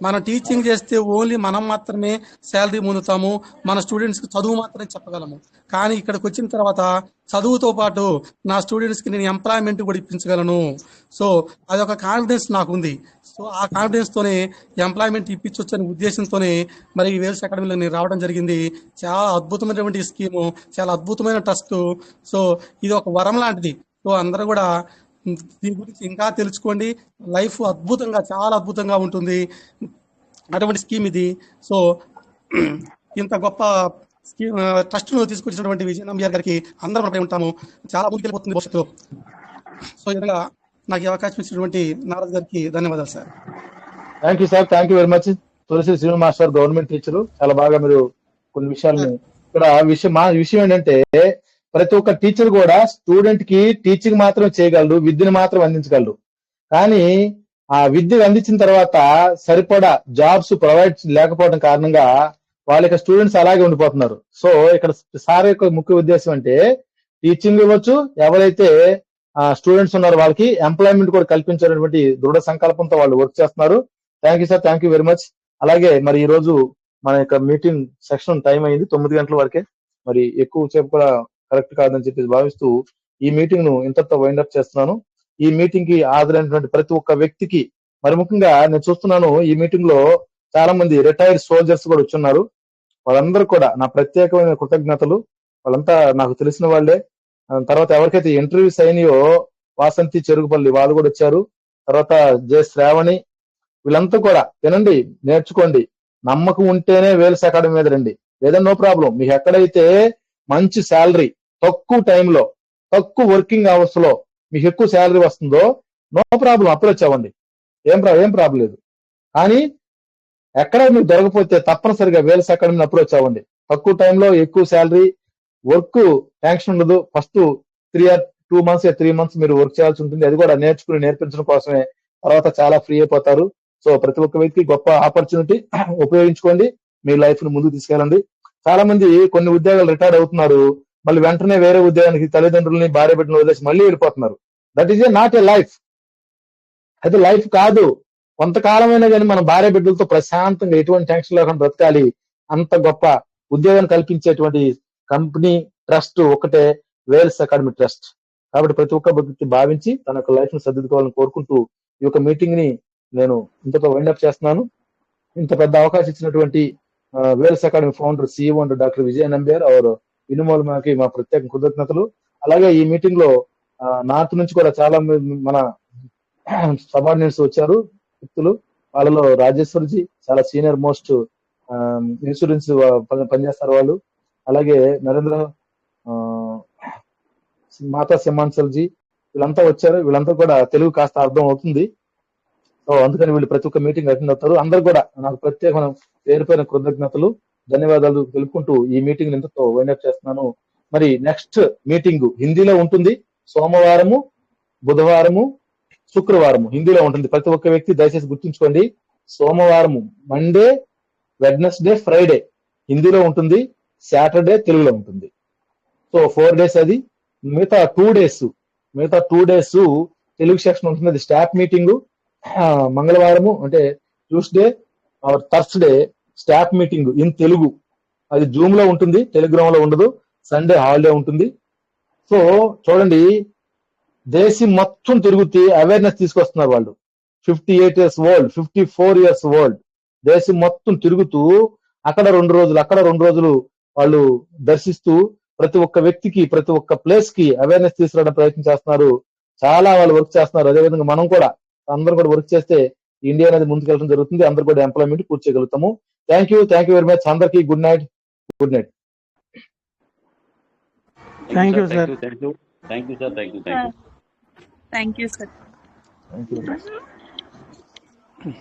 E: మనం టీచింగ్ చేస్తే ఓన్లీ మనం మాత్రమే శాలరీ పొందుతాము, మన స్టూడెంట్స్కి చదువు మాత్రమే చెప్పగలము. కానీ ఇక్కడికి వచ్చిన తర్వాత చదువుతో పాటు నా స్టూడెంట్స్కి నేను ఎంప్లాయ్మెంట్ కూడా ఇప్పించగలను. సో అదొక కాన్ఫిడెన్స్ నాకు ఉంది. సో ఆ కాన్ఫిడెన్స్తోనే ఎంప్లాయ్మెంట్ ఇప్పించవచ్చు అనే ఉద్దేశంతోనే మరి ఈ వేల్స్ అకాడమీలో నేను రావడం జరిగింది. చాలా అద్భుతమైనటువంటి స్కీము, చాలా అద్భుతమైన ట్రస్ట్. సో ఇది ఒక వరం లాంటిది. సో అందరూ కూడా దీని గురించి ఇంకా తెలుసుకోండి. లైఫ్ అద్భుతంగా, చాలా అద్భుతంగా ఉంటుంది. అటువంటి స్కీమ్ ఇది. సో ఇంత గొప్ప స్కీమ్ ట్రస్ట్ను తీసుకొచ్చినటువంటి విజయ నంబియార్ గారికి అందరం రుణపడి ఉంటాము. చాలా ముందుకెళ్ళిపోతుంది భవిష్యత్తులో. సో ఈ విధంగా నాకు ఈ అవకాశం ఇచ్చినటువంటి నారాజ్ గారికి ధన్యవాదాలు sir.
A: Thank you sir, thank you very much. Tulasi Srinu master, government teacher, చాలా బాగా మీరు కొన్ని విషయాలను ఇక్కడ విషయం ఏంటంటే ప్రతి ఒక్క టీచర్ కూడా స్టూడెంట్ కి టీచింగ్ మాత్రం చేయగలరు, విద్యను మాత్రం అందించగలరు. కానీ ఆ విద్య అందించిన తర్వాత సరిపడా జాబ్స్ ప్రొవైడ్ లేకపోవడం కారణంగా వాళ్ళ స్టూడెంట్స్ అలాగే ఉండిపోతున్నారు. సో ఇక్కడ సార్ యొక్క ముఖ్య ఉద్దేశం అంటే టీచింగ్ ఇవ్వచ్చు, ఎవరైతే స్టూడెంట్స్ ఉన్నారో వాళ్ళకి ఎంప్లాయ్మెంట్ కూడా కల్పించేటువంటి దృఢ సంకల్పంతో వాళ్ళు వర్క్ చేస్తున్నారు. Thank you sir, thank you very much. అలాగే మరి ఈ రోజు మన యొక్క మీటింగ్ సెక్షన్ టైం అయింది 9 గంటల వరకే. మరి ఎక్కువ సేపు కూడా కరెక్ట్ కాదని చెప్పేసి భావిస్తూ ఈ మీటింగ్ ను ఇంతటితో వైండ్ అప్ చేస్తున్నాను. ఈ మీటింగ్ కి హాజరైనటువంటి ప్రతి ఒక్క వ్యక్తికి, మరి ముఖ్యంగా నేను చూస్తున్నాను ఈ మీటింగ్ లో చాలా మంది రిటైర్డ్ సోల్జర్స్ కూడా వచ్చున్నారు. వాళ్ళందరూ కూడా నా ప్రత్యేకమైన కృతజ్ఞతలు. వాళ్ళంతా నాకు తెలిసిన వాళ్ళే. తర్వాత ఎవరికైతే ఇంటర్వ్యూస్ అయినాయో వాసంతి చెరుగుపల్లి వాళ్ళు కూడా వచ్చారు. తర్వాత జె శ్రావణి, వీళ్ళంతా కూడా వినండి, నేర్చుకోండి. నమ్మకం ఉంటేనే వేల్స్ అకాడమీ మీద రండి. లేదా నో ప్రాబ్లం, మీకు ఎక్కడైతే మంచి శాలరీ, తక్కువ టైంలో, తక్కువ వర్కింగ్ అవర్స్ లో మీకు ఎక్కువ శాలరీ వస్తుందో నో ప్రాబ్లం, అప్రోచ్ అవ్వండి. ఏం ప్రాబ్లం లేదు. కానీ ఎక్కడ మీకు దొరకపోతే తప్పనిసరిగా వేల్స్ అకాడమీని అప్రోచ్ అవ్వండి. తక్కువ టైంలో ఎక్కువ శాలరీ, వర్క్ ట్యాంక్షన్ ఉండదు. ఫస్ట్ 2 months 3 months మీరు వర్క్ చేయాల్సి ఉంటుంది. అది కూడా నేర్పించడం కోసమే. తర్వాత చాలా ఫ్రీ అయిపోతారు. సో ప్రతి ఒక్క వ్యక్తి గొప్ప ఆపర్చునిటీ ఉపయోగించుకోండి, మీ లైఫ్ ను ముందుకు తీసుకెళ్ళండి. చాలా మంది కొన్ని ఉద్యోగాలు రిటైర్ అవుతున్నారు, మళ్ళీ వెంటనే వేరే ఉద్యోగానికి తల్లిదండ్రులని భార్య బిడ్డను వదిలేసి మళ్ళీ వెళ్ళిపోతున్నారు. That is not a life. అది లైఫ్ కాదు. కొంతకాలమైనా కానీ మన భార్య బిడ్డలతో ప్రశాంతంగా ఎటువంటి టెన్షన్ లేకుండా బ్రతకాలి. అంత గొప్ప ఉద్యోగాన్ని కల్పించేటువంటి కంపెనీ, ట్రస్ట్ ఒకటే వేల్స్ అకాడమీ ట్రస్ట్. కాబట్టి ప్రతి ఒక్క వ్యక్తి భావించి తన యొక్క లైఫ్ ను సర్దిద్దుకోవాలని కోరుకుంటూ ఈ యొక్క మీటింగ్ ని నేను ఇంతతో వైండ్ అప్ చేస్తున్నాను. ఇంత పెద్ద అవకాశం ఇచ్చినటువంటి Vels academy founder, CEO doctor Vijaya Nambiar అవర్ ఇనుమోల్మాకి మా ప్రత్యేక కృతజ్ఞతలు. అలాగే ఈ మీటింగ్ లో నార్త్ నుంచి కూడా చాలా మన సబార్డినేట్స్ వచ్చారు వ్యక్తులు. వాళ్ళలో రాజేశ్వర్జీ చాలా సీనియర్ మోస్ట్ ఇన్సూరెన్స్ పనిచేస్తారు వాళ్ళు. అలాగే నరేంద్ర, మాతా సింహాన్సల్ జీ, వీళ్ళంతా వచ్చారు. వీళ్ళంతా కూడా తెలుగు కాస్త అర్థం అవుతుంది. సో అందుకని వీళ్ళు ప్రతి ఒక్క మీటింగ్ అటెండ్ అవుతారు. అందరు కూడా నాకు ప్రత్యేకమైన పేరుపైన కృతజ్ఞతలు, ధన్యవాదాలు తెలుపుకుంటూ ఈ మీటింగ్ ఇంతతో వైండ్ అప్ చేస్తున్నాను. మరి నెక్స్ట్ మీటింగ్ హిందీలో ఉంటుంది. సోమవారము, బుధవారము, శుక్రవారము హిందీలో ఉంటుంది. ప్రతి ఒక్క వ్యక్తి దయచేసి గుర్తుంచుకోండి. సోమవారము, మండే, వెడ్నెస్డే, ఫ్రైడే హిందీలో ఉంటుంది. సాటర్డే తెలుగులో ఉంటుంది. సో 4 days అది. మిగతా 2 days తెలుగు సెక్షన్ ఉంటుంది. అది స్టాఫ్ మీటింగ్. మంగళవారము అంటే Tuesday or Thursday staff meeting in Telugu. అది జూమ్ లో ఉంటుంది, టెలిగ్రామ్ లో ఉండదు. సండే హాలిడే ఉంటుంది. సో చూడండి, దేశం మొత్తం తిరుగుతూ అవేర్నెస్ తీసుకొస్తున్నారు వాళ్ళు. 58 years old, 54 years old దేశం మొత్తం తిరుగుతూ అక్కడ 2 రోజులు, అక్కడ 2 రోజులు వాళ్ళు దర్శిస్తూ ప్రతి ఒక్క వ్యక్తికి, ప్రతి ఒక్క ప్లేస్ కి అవేర్నెస్ తీసుకురావడం ప్రయత్నం చేస్తున్నారు. చాలా వాళ్ళు వర్క్ చేస్తున్నారు. అదేవిధంగా మనం కూడా అందరం కూడా వర్క్ చేస్తే ఇండియా అనేది ముందుకెళ్ళడం జరుగుతుంది. అందరూ కూడా ఎంప్లాయ్మెంట్ పూర్తి చేయగలుగుతాము. Thank you very much. అందరికీ good night. Good night.
F: Thank you sir.
C: Thank you sir. Thank you.
D: Thank you sir.
A: Thank you.